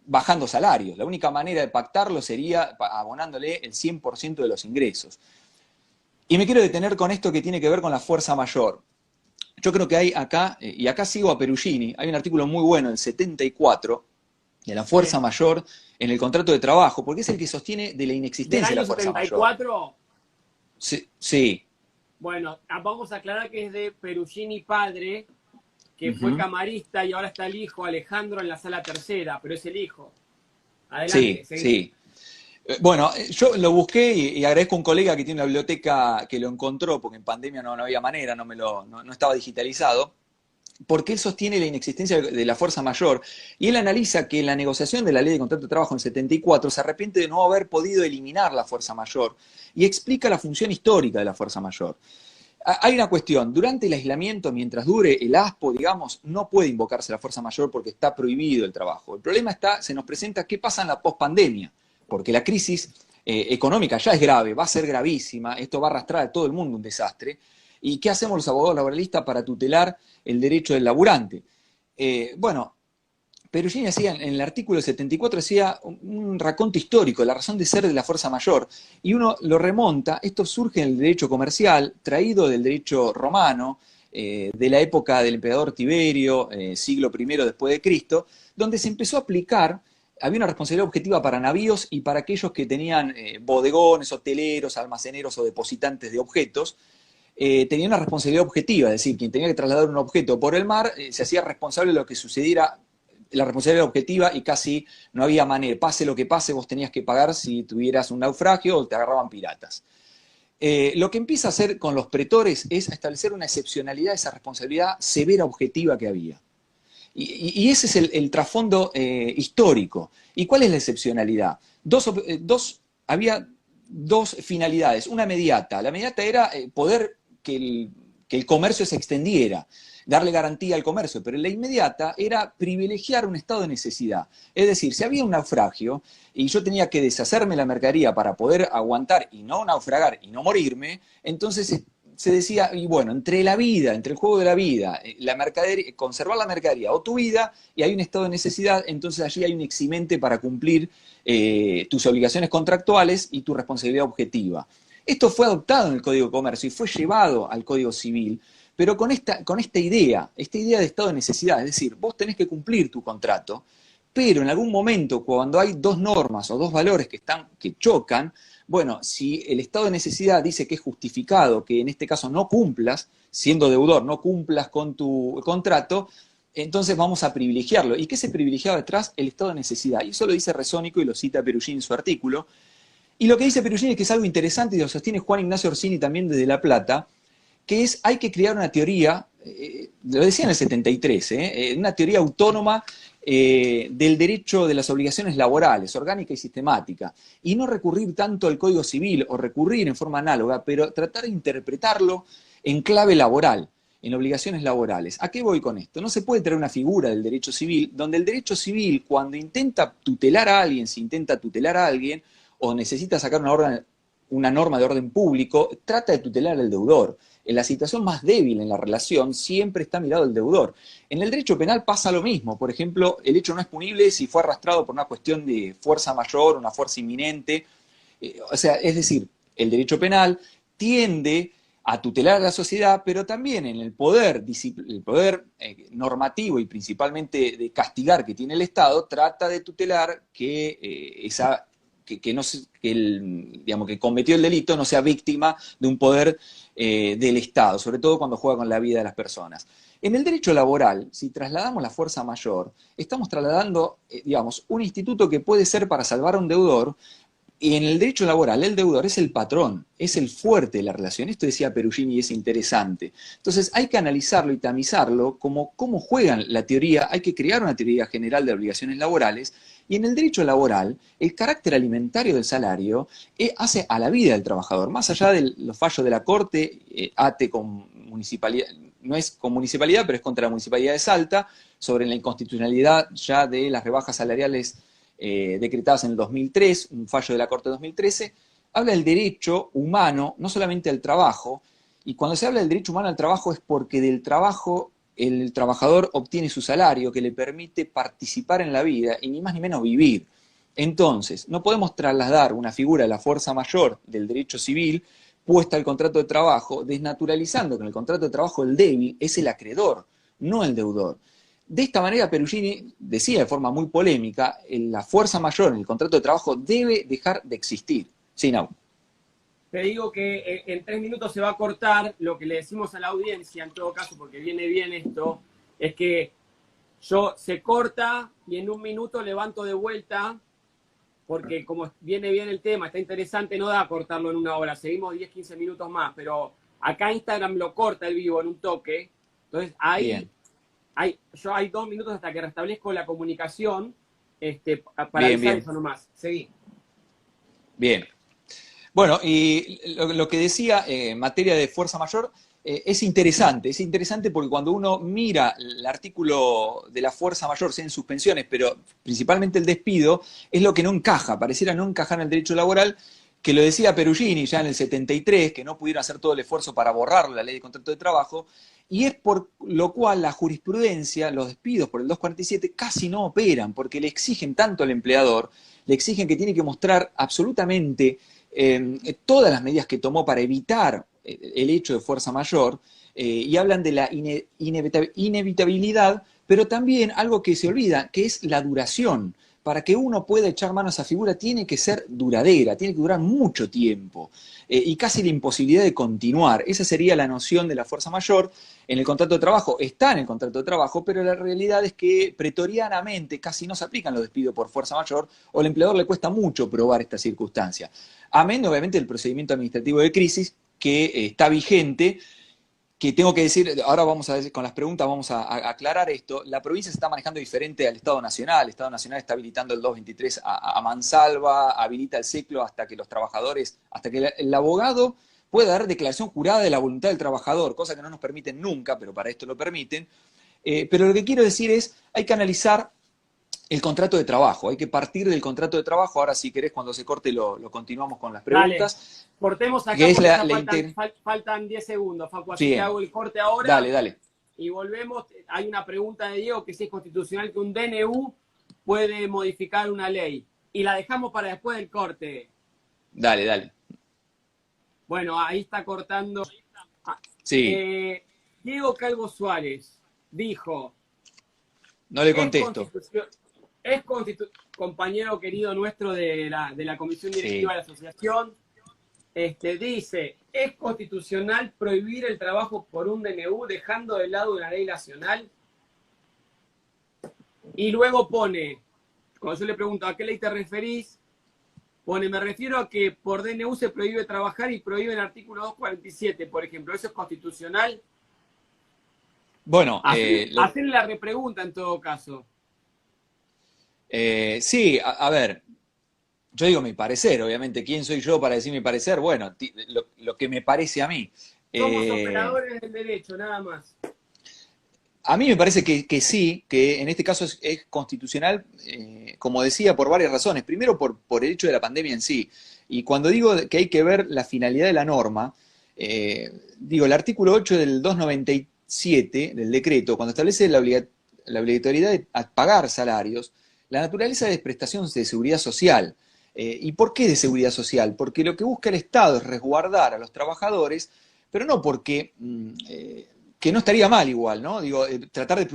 bajando salarios. La única manera de pactarlo sería abonándole el 100% de los ingresos. Y me quiero detener con esto que tiene que ver con la fuerza mayor. Yo creo que hay acá, y acá sigo a Perugini, hay un artículo muy bueno, el 74, de la fuerza mayor en el contrato de trabajo, porque es el que sostiene de la inexistencia de la fuerza mayor. ¿Del año 74? Sí, sí. Bueno, vamos a aclarar que es de Perugini padre, que fue camarista y ahora está el hijo Alejandro en la sala tercera, pero es el hijo. Adelante. Sí, sí. Bueno, yo lo busqué y agradezco a un colega que tiene una biblioteca que lo encontró, porque en pandemia no había manera, no estaba digitalizado, porque él sostiene la inexistencia de la fuerza mayor, y él analiza que en la negociación de la ley de contrato de trabajo en 74 se arrepiente de no haber podido eliminar la fuerza mayor, y explica la función histórica de la fuerza mayor. Hay una cuestión, durante el aislamiento, mientras dure el ASPO, digamos, no puede invocarse la fuerza mayor porque está prohibido el trabajo. El problema se nos presenta qué pasa en la pospandemia, porque la crisis económica ya es grave, va a ser gravísima, esto va a arrastrar a todo el mundo un desastre. ¿Y qué hacemos los abogados laboralistas para tutelar el derecho del laburante? Bueno, Perugini hacía, en el artículo 74, hacía un raconto histórico, la razón de ser de la fuerza mayor, y uno lo remonta, esto surge en el derecho comercial, traído del derecho romano, de la época del emperador Tiberio, siglo I después de Cristo, donde se empezó a aplicar, había una responsabilidad objetiva para navíos y para aquellos que tenían bodegones, hoteleros, almaceneros o depositantes de objetos, tenía una responsabilidad objetiva, es decir, quien tenía que trasladar un objeto por el mar se hacía responsable de lo que sucediera, la responsabilidad objetiva, y casi no había manera, pase lo que pase, vos tenías que pagar si tuvieras un naufragio o te agarraban piratas. Lo que empieza a hacer con los pretores es establecer una excepcionalidad de esa responsabilidad severa objetiva que había. Y ese es el trasfondo histórico. ¿Y cuál es la excepcionalidad? Había dos finalidades. Una mediata. La mediata era poder que el comercio se extendiera, darle garantía al comercio, pero la inmediata era privilegiar un estado de necesidad. Es decir, si había un naufragio y yo tenía que deshacerme la mercadería para poder aguantar y no naufragar y no morirme, entonces se decía, y bueno, entre la vida, entre el juego de la vida, la mercadería, conservar la mercadería o tu vida, y hay un estado de necesidad, entonces allí hay un eximente para cumplir tus obligaciones contractuales y tu responsabilidad objetiva. Esto fue adoptado en el Código de Comercio y fue llevado al Código Civil, pero con esta idea de estado de necesidad, es decir, vos tenés que cumplir tu contrato, pero en algún momento, cuando hay dos normas o dos valores que chocan, bueno, si el estado de necesidad dice que es justificado, que en este caso no cumplas, siendo deudor, no cumplas con tu contrato, entonces vamos a privilegiarlo. ¿Y qué se privilegiaba detrás? El estado de necesidad. Y eso lo dice Resónico y lo cita Perugini en su artículo. Y lo que dice Perugini es que es algo interesante, y lo sostiene Juan Ignacio Orsini también desde La Plata, que es, hay que crear una teoría, lo decía en el 73, una teoría autónoma del derecho de las obligaciones laborales, orgánica y sistemática, y no recurrir tanto al Código Civil o recurrir en forma análoga, pero tratar de interpretarlo en clave laboral, en obligaciones laborales. ¿A qué voy con esto? No se puede tener una figura del derecho civil donde el derecho civil, cuando intenta tutelar a alguien, si intenta tutelar a alguien, o necesita sacar una orden una norma de orden público, trata de tutelar al deudor. En la situación más débil en la relación siempre está mirado el deudor. En el derecho penal pasa lo mismo. Por ejemplo, el hecho no es punible si fue arrastrado por una cuestión de fuerza mayor, una fuerza inminente. O sea, es decir, el derecho penal tiende a tutelar a la sociedad, pero también en el poder normativo y principalmente de castigar que tiene el Estado, trata de tutelar digamos, que cometió el delito no sea víctima de un poder del Estado, sobre todo cuando juega con la vida de las personas. En el derecho laboral, si trasladamos la fuerza mayor, estamos trasladando, digamos, un instituto que puede ser para salvar a un deudor. Y en el derecho laboral, el deudor es el patrón, es el fuerte de la relación. Esto decía Perugini y es interesante. Entonces hay que analizarlo y tamizarlo como cómo juegan la teoría. Hay que crear una teoría general de obligaciones laborales. Y en el derecho laboral, el carácter alimentario del salario hace a la vida del trabajador. Más allá de los fallos de la Corte, ATE con municipalidad, no es con municipalidad, pero es contra la municipalidad de Salta, sobre la inconstitucionalidad ya de las rebajas salariales decretadas en el 2003, un fallo de la Corte de 2013, habla del derecho humano, no solamente al trabajo, y cuando se habla del derecho humano al trabajo es porque del trabajo el trabajador obtiene su salario que le permite participar en la vida y ni más ni menos vivir. Entonces, no podemos trasladar una figura de la fuerza mayor del derecho civil puesta al contrato de trabajo, desnaturalizando que en el contrato de trabajo el débil es el acreedor, no el deudor. De esta manera, Perugini decía de forma muy polémica, la fuerza mayor en el contrato de trabajo debe dejar de existir. Sí, no. Te digo que en 3 minutos se va a cortar. Lo que le decimos a la audiencia, en todo caso, porque viene bien esto, es que se corta y en 1 minuto levanto de vuelta, porque como viene bien el tema, está interesante, no da a cortarlo en 1 hora, seguimos 10, 15 minutos más, pero acá Instagram lo corta el vivo en un toque, entonces ahí hay 2 minutos hasta que restablezco la comunicación, para avisar eso nomás. Seguí. Bien. Bueno, y lo que decía en materia de fuerza mayor es interesante porque cuando uno mira el artículo de la fuerza mayor, sea en suspensiones, pero principalmente el despido, es lo que no encaja, pareciera no encajar en el derecho laboral, que lo decía Perugini ya en el 73, que no pudieron hacer todo el esfuerzo para borrar la ley de contrato de trabajo, y es por lo cual la jurisprudencia, los despidos por el 247 casi no operan, porque le exigen tanto al empleador, le exigen que tiene que mostrar absolutamente todas las medidas que tomó para evitar el hecho de fuerza mayor, y hablan de la inevitabilidad, pero también algo que se olvida, que es la duración. Para que uno pueda echar mano a esa figura tiene que ser duradera, tiene que durar mucho tiempo, y casi la imposibilidad de continuar. Esa sería la noción de la fuerza mayor. En el contrato de trabajo está en el contrato de trabajo, pero la realidad es que pretorianamente casi no se aplican los despidos por fuerza mayor, o al empleador le cuesta mucho probar esta circunstancia. Amén, obviamente, del procedimiento administrativo de crisis que está vigente, que tengo que decir, ahora vamos a ver, con las preguntas vamos a aclarar esto. La provincia se está manejando diferente al Estado Nacional. El Estado Nacional está habilitando el 223 a mansalva, habilita el ciclo hasta que los trabajadores, hasta que el abogado pueda dar declaración jurada de la voluntad del trabajador, cosa que no nos permiten nunca, pero para esto lo permiten. Pero lo que quiero decir es, hay que analizar el contrato de trabajo, hay que partir del contrato de trabajo. Ahora, si querés, cuando se corte lo continuamos con las preguntas. Dale. Cortemos acá que es porque faltan 10 segundos, Facu, así que hago el corte ahora. Dale. Y volvemos. Hay una pregunta de Diego, que si es constitucional que un DNU puede modificar una ley. Y la dejamos para después del corte. Dale. Bueno, ahí está cortando. Sí. Diego Calvo Suárez dijo... No le contesto. Compañero querido nuestro de la comisión directiva de la asociación, dice, ¿es constitucional prohibir el trabajo por un DNU dejando de lado una ley nacional? Y luego pone, cuando yo le pregunto ¿a qué ley te referís? Pone, me refiero a que por DNU se prohíbe trabajar y prohíbe el artículo 247, por ejemplo. ¿Eso es constitucional? Bueno, hacerle la repregunta en todo caso. Sí, a ver, yo digo mi parecer, obviamente. ¿Quién soy yo para decir mi parecer? Bueno, lo que me parece a mí. Somos operadores del derecho, nada más. A mí me parece que sí, que en este caso es constitucional, como decía, por varias razones. Primero, por el hecho de la pandemia en sí. Y cuando digo que hay que ver la finalidad de la norma, digo, el artículo 8 del 297 del decreto, cuando establece la obligatoriedad de pagar salarios, la naturaleza de prestaciones de seguridad social. ¿Y por qué de seguridad social? Porque lo que busca el Estado es resguardar a los trabajadores, pero no porque que no estaría mal igual, ¿no? Digo, tratar de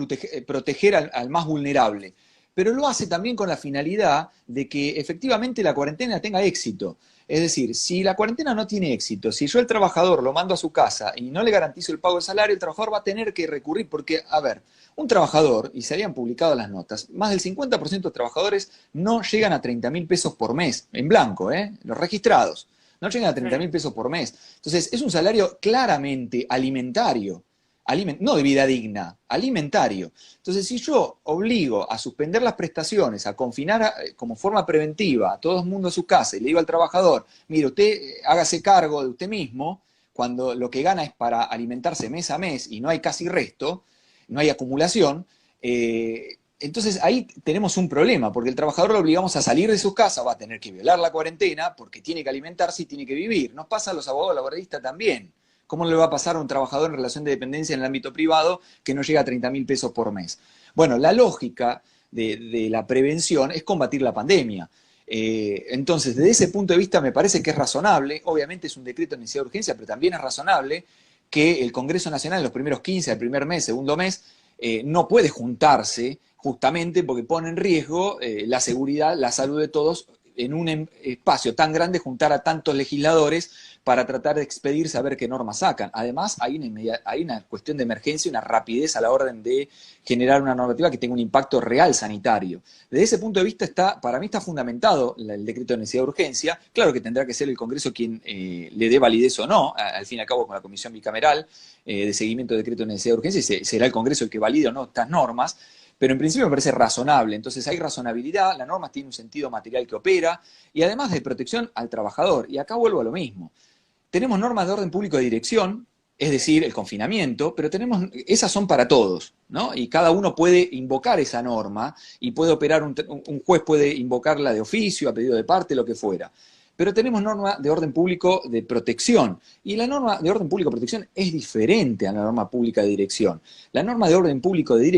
proteger al más vulnerable. Pero lo hace también con la finalidad de que efectivamente la cuarentena tenga éxito. Es decir, si la cuarentena no tiene éxito, si yo al trabajador lo mando a su casa y no le garantizo el pago de salario, el trabajador va a tener que recurrir, porque, a ver, un trabajador, y se habían publicado las notas, más del 50% de trabajadores no llegan a 30.000 pesos por mes, en blanco, los registrados, no llegan a 30.000 pesos por mes. Entonces, es un salario claramente alimentario. No de vida digna, alimentario. Entonces, si yo obligo a suspender las prestaciones, a confinar como forma preventiva a todo el mundo a su casa y le digo al trabajador, mire, usted hágase cargo de usted mismo, cuando lo que gana es para alimentarse mes a mes y no hay casi resto, no hay acumulación, entonces ahí tenemos un problema, porque el trabajador lo obligamos a salir de su casa, va a tener que violar la cuarentena porque tiene que alimentarse y tiene que vivir. Nos pasa a los abogados laboralistas también. ¿Cómo le va a pasar a un trabajador en relación de dependencia en el ámbito privado que no llega a 30.000 pesos por mes? Bueno, la lógica de la prevención es combatir la pandemia. Entonces, desde ese punto de vista me parece que es razonable, obviamente es un decreto de necesidad de urgencia, pero también es razonable que el Congreso Nacional en los primeros 15, el primer mes, segundo mes, no puede juntarse justamente porque pone en riesgo la seguridad, la salud de todos en un espacio tan grande, juntar a tantos legisladores para tratar de expedir, saber qué normas sacan. Además, hay una cuestión de emergencia, una rapidez a la orden de generar una normativa que tenga un impacto real sanitario. Desde ese punto de vista, para mí está fundamentado el decreto de necesidad de urgencia. Claro que tendrá que ser el Congreso quien le dé validez o no, al fin y al cabo con la Comisión Bicameral de seguimiento del decreto de necesidad de urgencia, y será el Congreso el que valide o no estas normas. Pero en principio me parece razonable. Entonces hay razonabilidad, la norma tiene un sentido material que opera, y además de protección al trabajador. Y acá vuelvo a lo mismo. Tenemos normas de orden público de dirección, es decir, el confinamiento, pero esas son para todos, ¿no? Y cada uno puede invocar esa norma y puede operar, un juez puede invocarla de oficio, a pedido de parte, lo que fuera. Pero tenemos norma de orden público de protección, y la norma de orden público de protección es diferente a la norma pública de dirección. La norma de orden público de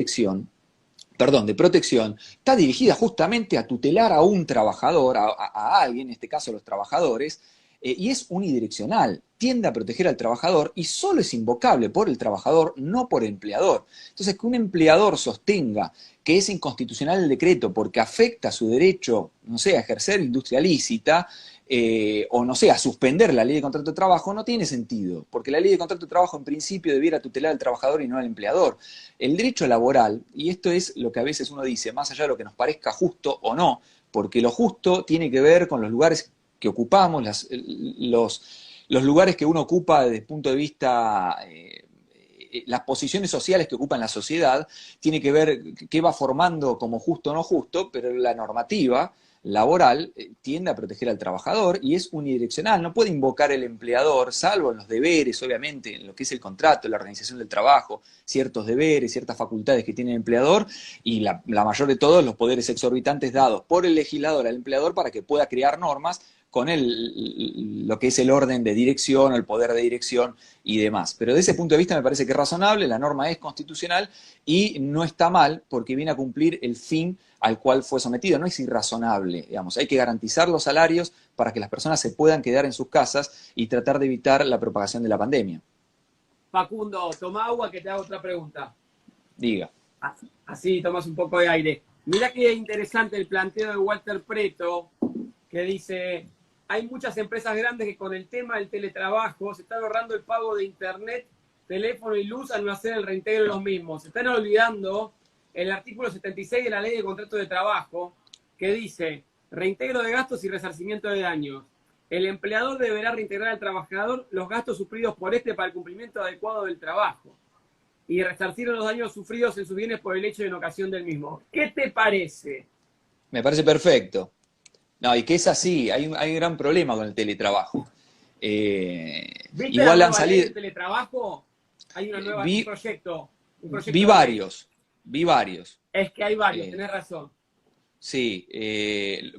protección, está dirigida justamente a tutelar a un trabajador, a alguien, en este caso a los trabajadores, y es unidireccional, tiende a proteger al trabajador y solo es invocable por el trabajador, no por el empleador. Entonces, que un empleador sostenga que es inconstitucional el decreto porque afecta su derecho, no sé, a ejercer industria lícita, o no sé, a suspender la ley de contrato de trabajo, no tiene sentido, porque la ley de contrato de trabajo en principio debiera tutelar al trabajador y no al empleador. El derecho laboral, y esto es lo que a veces uno dice, más allá de lo que nos parezca justo o no, porque lo justo tiene que ver con los lugares que ocupamos, los lugares que uno ocupa desde el punto de vista, las posiciones sociales que ocupa en la sociedad, tiene que ver qué va formando como justo o no justo, pero la normativa laboral tiende a proteger al trabajador y es unidireccional, no puede invocar el empleador, salvo en los deberes, obviamente, en lo que es el contrato, la organización del trabajo, ciertos deberes, ciertas facultades que tiene el empleador y la mayor de todos los poderes exorbitantes dados por el legislador al empleador para que pueda crear normas con lo que es el orden de dirección, el poder de dirección y demás. Pero desde ese punto de vista me parece que es razonable, la norma es constitucional y no está mal porque viene a cumplir el fin al cual fue sometido. No es irrazonable, digamos. Hay que garantizar los salarios para que las personas se puedan quedar en sus casas y tratar de evitar la propagación de la pandemia. Facundo, toma agua que te hago otra pregunta. Diga. Así tomas un poco de aire. Mirá qué interesante el planteo de Walter Preto, que dice: hay muchas empresas grandes que con el tema del teletrabajo se están ahorrando el pago de internet, teléfono y luz al no hacer el reintegro de los mismos. Se están olvidando el artículo 76 de la Ley de Contrato de Trabajo, que dice: reintegro de gastos y resarcimiento de daños. El empleador deberá reintegrar al trabajador los gastos sufridos por este para el cumplimiento adecuado del trabajo y resarcir los daños sufridos en sus bienes por el hecho de en ocasión del mismo. ¿Qué te parece? Me parece perfecto. No, y que es así, hay un gran problema con el teletrabajo. ¿Viste Igual la han nueva ley salido. del teletrabajo? Hay un proyecto, Un proyecto Vi de ley. varios, vi varios. Es que hay varios, Eh, tenés razón. Sí,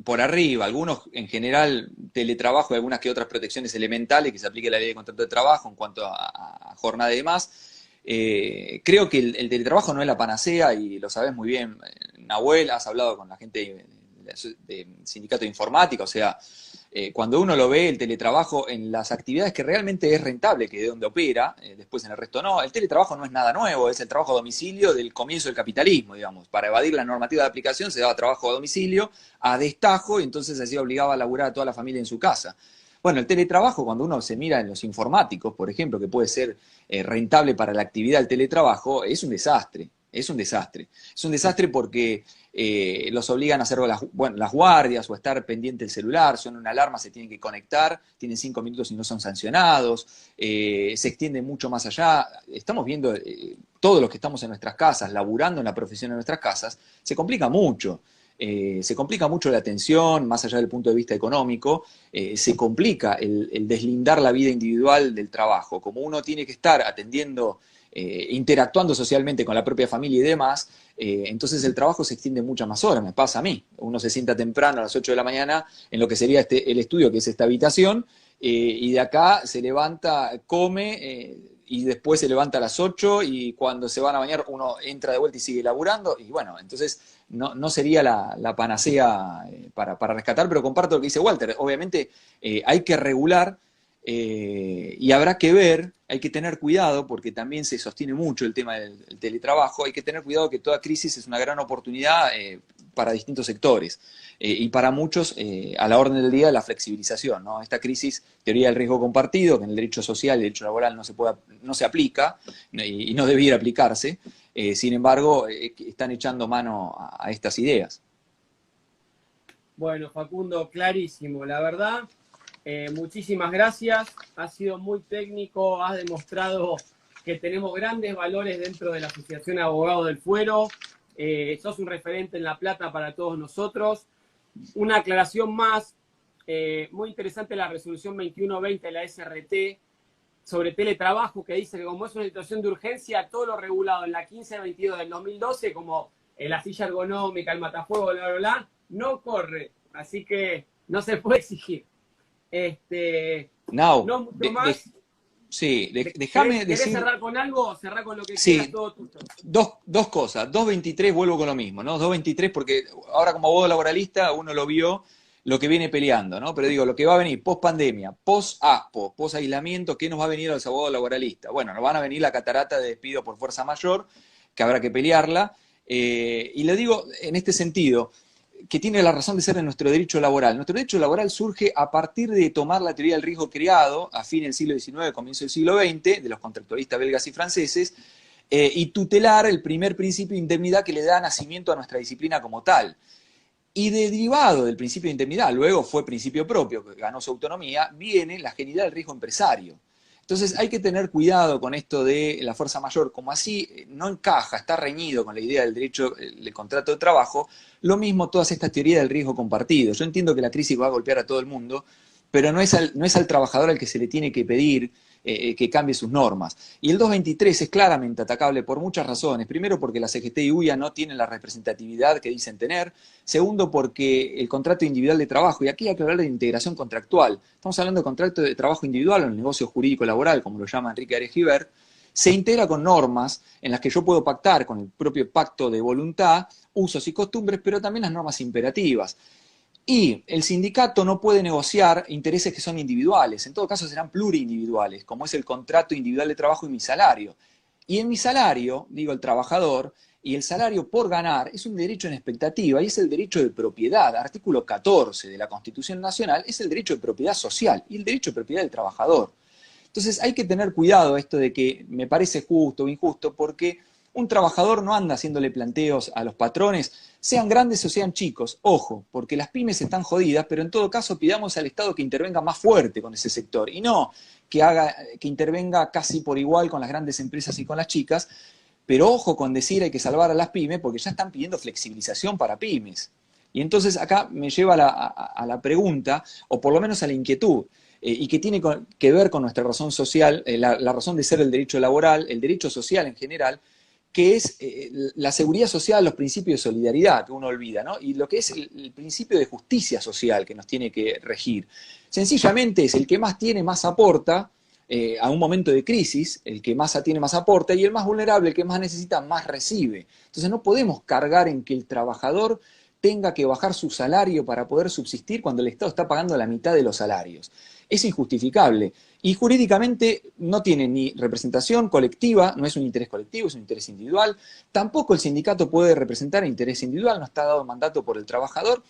por arriba, algunos en general teletrabajo y algunas que otras protecciones elementales que se aplique la ley de contrato de trabajo en cuanto a jornada y demás. Creo que el teletrabajo no es la panacea y lo sabes muy bien, Nahuel, has hablado con la gente de sindicato de informática, o sea, cuando uno lo ve, el teletrabajo en las actividades que realmente es rentable, que de donde opera, después en el resto no, el teletrabajo no es nada nuevo, es el trabajo a domicilio del comienzo del capitalismo, digamos. Para evadir la normativa de aplicación se daba trabajo a domicilio, a destajo, y entonces así obligaba a laburar a toda la familia en su casa. Bueno, el teletrabajo, cuando uno se mira en los informáticos, por ejemplo, que puede ser rentable para la actividad del teletrabajo, es un desastre. Es un desastre. Es un desastre porque los obligan a hacer las guardias o a estar pendiente del celular, son una alarma, se tienen que conectar, tienen 5 minutos y no son sancionados, se extiende mucho más allá. Estamos viendo todos los que estamos en nuestras casas, laburando en la profesión de nuestras casas, se complica mucho. Se complica mucho la atención, más allá del punto de vista económico, se complica el deslindar la vida individual del trabajo. Como uno tiene que estar atendiendo, interactuando socialmente con la propia familia y demás, entonces el trabajo se extiende muchas más horas, me pasa a mí. Uno se sienta temprano a las 8 de la mañana en lo que sería el estudio, que es esta habitación, y de acá se levanta, come, y después se levanta a las 8 y cuando se van a bañar uno entra de vuelta y sigue laburando, y bueno, entonces no sería la panacea para rescatar, pero comparto lo que dice Walter. Obviamente hay que regular y habrá que ver, hay que tener cuidado, porque también se sostiene mucho el tema del teletrabajo, hay que tener cuidado que toda crisis es una gran oportunidad para distintos sectores. Y para muchos, a la orden del día, la flexibilización, ¿no? Esta crisis, teoría del riesgo compartido, que en el derecho social y el derecho laboral no se aplica y no debiera aplicarse, sin embargo, están echando mano a estas ideas. Bueno, Facundo, clarísimo, la verdad. Muchísimas gracias. Has sido muy técnico, has demostrado que tenemos grandes valores dentro de la Asociación de Abogados del Fuero. Sos un referente en La Plata para todos nosotros. Una aclaración más, muy interesante la resolución 2120 de la SRT sobre teletrabajo, que dice que como es una situación de urgencia, todo lo regulado en la 1522 del 2012, como la silla ergonómica, el matafuego, bla, bla, bla, no corre. Así que no se puede exigir. Now, No mucho más. sí, déjame ¿Querés decir. cerrar con algo? Cerrar con lo que quieras, Sí, todo tuyo. dos cosas. 223 vuelvo con lo mismo, ¿no? 223 porque ahora como abogado laboralista uno lo vio lo que viene peleando, ¿no? Pero digo, lo que va a venir post pandemia, post ASPO, post aislamiento, ¿qué nos va a venir a los abogados laboralistas? Bueno, nos van a venir la catarata de despido por fuerza mayor, que habrá que pelearla. Y le digo en este sentido, que tiene la razón de ser en nuestro derecho laboral. Nuestro derecho laboral surge a partir de tomar la teoría del riesgo creado a fin del siglo XIX, comienzo del siglo XX, de los contractualistas belgas y franceses, y tutelar el primer principio de indemnidad que le da nacimiento a nuestra disciplina como tal. Y derivado del principio de indemnidad, luego fue principio propio, que ganó su autonomía, viene la agilidad del riesgo empresario. Entonces hay que tener cuidado con esto de la fuerza mayor, como así no encaja, está reñido con la idea del derecho, del contrato de trabajo, lo mismo todas estas teorías del riesgo compartido. Yo entiendo que la crisis va a golpear a todo el mundo, pero no es al trabajador al que se le tiene que pedir que cambie sus normas. Y el 223 es claramente atacable por muchas razones. Primero, porque la CGT y UIA no tienen la representatividad que dicen tener. Segundo, porque el contrato individual de trabajo, y aquí hay que hablar de integración contractual, estamos hablando de contrato de trabajo individual o el negocio jurídico laboral, como lo llama Enrique Aregibert, se integra con normas en las que yo puedo pactar con el propio pacto de voluntad, usos y costumbres, pero también las normas imperativas. Y el sindicato no puede negociar intereses que son individuales, en todo caso serán plurindividuales, como es el contrato individual de trabajo y mi salario. Y en mi salario, digo el trabajador, y el salario por ganar es un derecho en expectativa y es el derecho de propiedad. Artículo 14 de la Constitución Nacional es el derecho de propiedad social y el derecho de propiedad del trabajador. Entonces hay que tener cuidado esto de que me parece justo o injusto, porque un trabajador no anda haciéndole planteos a los patrones, sean grandes o sean chicos. Ojo, porque las pymes están jodidas, pero en todo caso pidamos al Estado que intervenga más fuerte con ese sector y no que intervenga casi por igual con las grandes empresas y con las chicas. Pero ojo con decir hay que salvar a las pymes, porque ya están pidiendo flexibilización para pymes. Y entonces acá me lleva a la pregunta, o por lo menos a la inquietud, y que tiene que ver con nuestra razón social, la razón de ser el derecho laboral, el derecho social en general. que es la seguridad social, los principios de solidaridad que uno olvida, ¿no? Y lo que es el principio de justicia social que nos tiene que regir. Sencillamente es el que más tiene, más aporta, a un momento de crisis, el que más tiene, más aporta, y el más vulnerable, el que más necesita, más recibe. Entonces no podemos cargar en que el trabajador tenga que bajar su salario para poder subsistir cuando el Estado está pagando la mitad de los salarios. Es injustificable. Y jurídicamente no tiene ni representación colectiva, no es un interés colectivo, es un interés individual. Tampoco el sindicato puede representar el interés individual, no está dado mandato por el trabajador.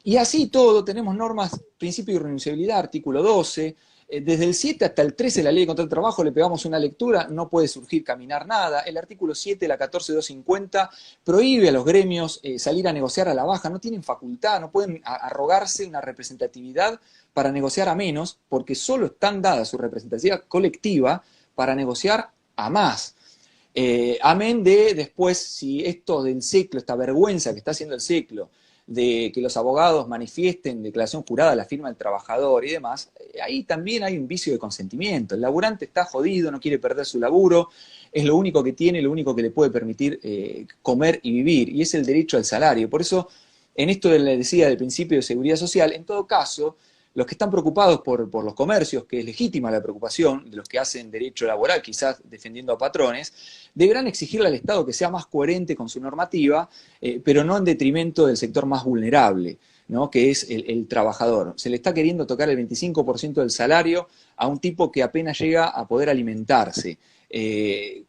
Y así todo, tenemos normas, principio de irrenunciabilidad, artículo 12, desde el 7 hasta el 13 de la Ley de Control del Trabajo le pegamos una lectura, no puede surgir caminar nada. El artículo 7 de la 14250 prohíbe a los gremios salir a negociar a la baja, no tienen facultad, no pueden arrogarse una representatividad para negociar a menos, porque solo están dadas su representatividad colectiva para negociar a más. Amén de después, si esto del ciclo, esta vergüenza que está haciendo el ciclo, de que los abogados manifiesten declaración jurada la firma del trabajador y demás, ahí también hay un vicio de consentimiento. El laburante está jodido, no quiere perder su laburo, es lo único que tiene, lo único que le puede permitir comer y vivir, y es el derecho al salario. Por eso, en esto le decía del principio de seguridad social, en todo caso, los que están preocupados por los comercios, que es legítima la preocupación de los que hacen derecho laboral, quizás defendiendo a patrones, deberán exigirle al Estado que sea más coherente con su normativa, pero no en detrimento del sector más vulnerable, ¿no? Que es el trabajador. Se le está queriendo tocar el 25% del salario a un tipo que apenas llega a poder alimentarse,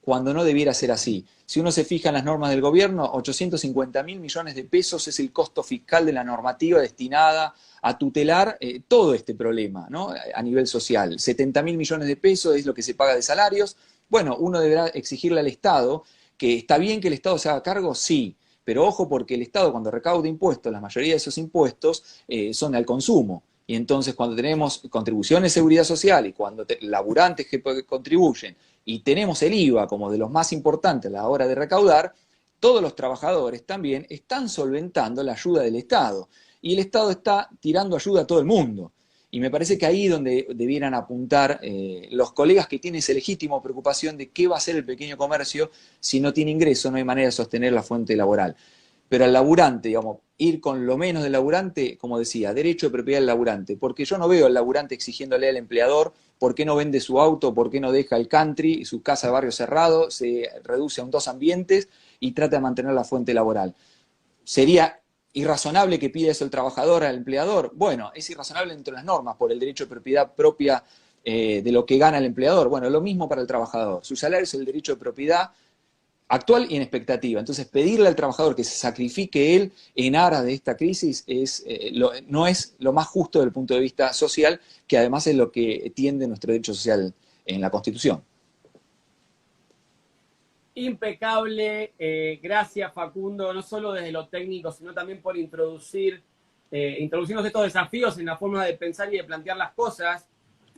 cuando no debiera ser así. Si uno se fija en las normas del gobierno, 850.000 millones de pesos es el costo fiscal de la normativa destinada a tutelar todo este problema, ¿no? A nivel social. 70.000 millones de pesos es lo que se paga de salarios. Bueno, uno deberá exigirle al Estado que está bien que el Estado se haga cargo, sí, pero ojo porque el Estado cuando recauda impuestos, la mayoría de esos impuestos son al consumo. Y entonces cuando tenemos contribuciones de seguridad social y cuando laburantes que contribuyen y tenemos el IVA como de los más importantes a la hora de recaudar, todos los trabajadores también están solventando la ayuda del Estado. Y el Estado está tirando ayuda a todo el mundo. Y me parece que ahí es donde debieran apuntar los colegas que tienen esa legítima preocupación de qué va a hacer el pequeño comercio si no tiene ingreso, no hay manera de sostener la fuente laboral. Pero al laburante, digamos, ir con lo menos del laburante, como decía, derecho de propiedad del laburante, porque yo no veo al laburante exigiéndole al empleador por qué no vende su auto, por qué no deja el country y su casa de barrio cerrado, se reduce a un 2 ambientes y trata de mantener la fuente laboral. Sería irrazonable que pida eso el trabajador al empleador. Bueno, es irrazonable dentro de las normas por el derecho de propiedad propia de lo que gana el empleador. Bueno, lo mismo para el trabajador. Su salario es el derecho de propiedad actual y en expectativa. Entonces, pedirle al trabajador que se sacrifique él en aras de esta crisis no es lo más justo desde el punto de vista social, que además es lo que tiende nuestro derecho social en la Constitución. Impecable, gracias Facundo, no solo desde lo técnico, sino también por introducirnos estos desafíos en la forma de pensar y de plantear las cosas,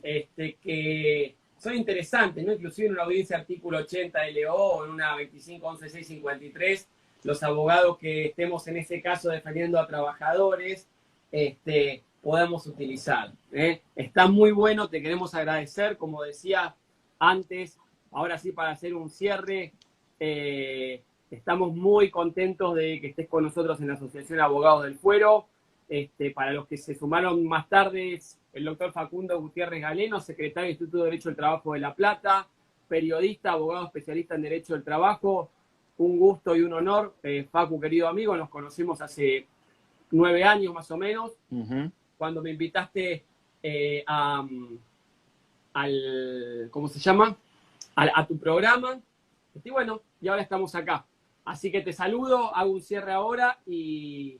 que son interesantes, ¿no? Inclusive en una audiencia artículo 80 LO o en una 25.11.653, los abogados que estemos en ese caso defendiendo a trabajadores, podamos utilizar. Está muy bueno, te queremos agradecer, como decía antes, ahora sí para hacer un cierre, estamos muy contentos de que estés con nosotros en la Asociación Abogados del Fuero. Para los que se sumaron más tarde, el doctor Facundo Gutiérrez Galeno, secretario del Instituto de Derecho del Trabajo de La Plata, periodista, abogado especialista en Derecho del Trabajo. Un gusto y un honor, Facu, querido amigo, nos conocimos hace 9 años más o menos, cuando me invitaste ¿cómo se llama? A tu programa. Y bueno, y ahora estamos acá. Así que te saludo, hago un cierre ahora y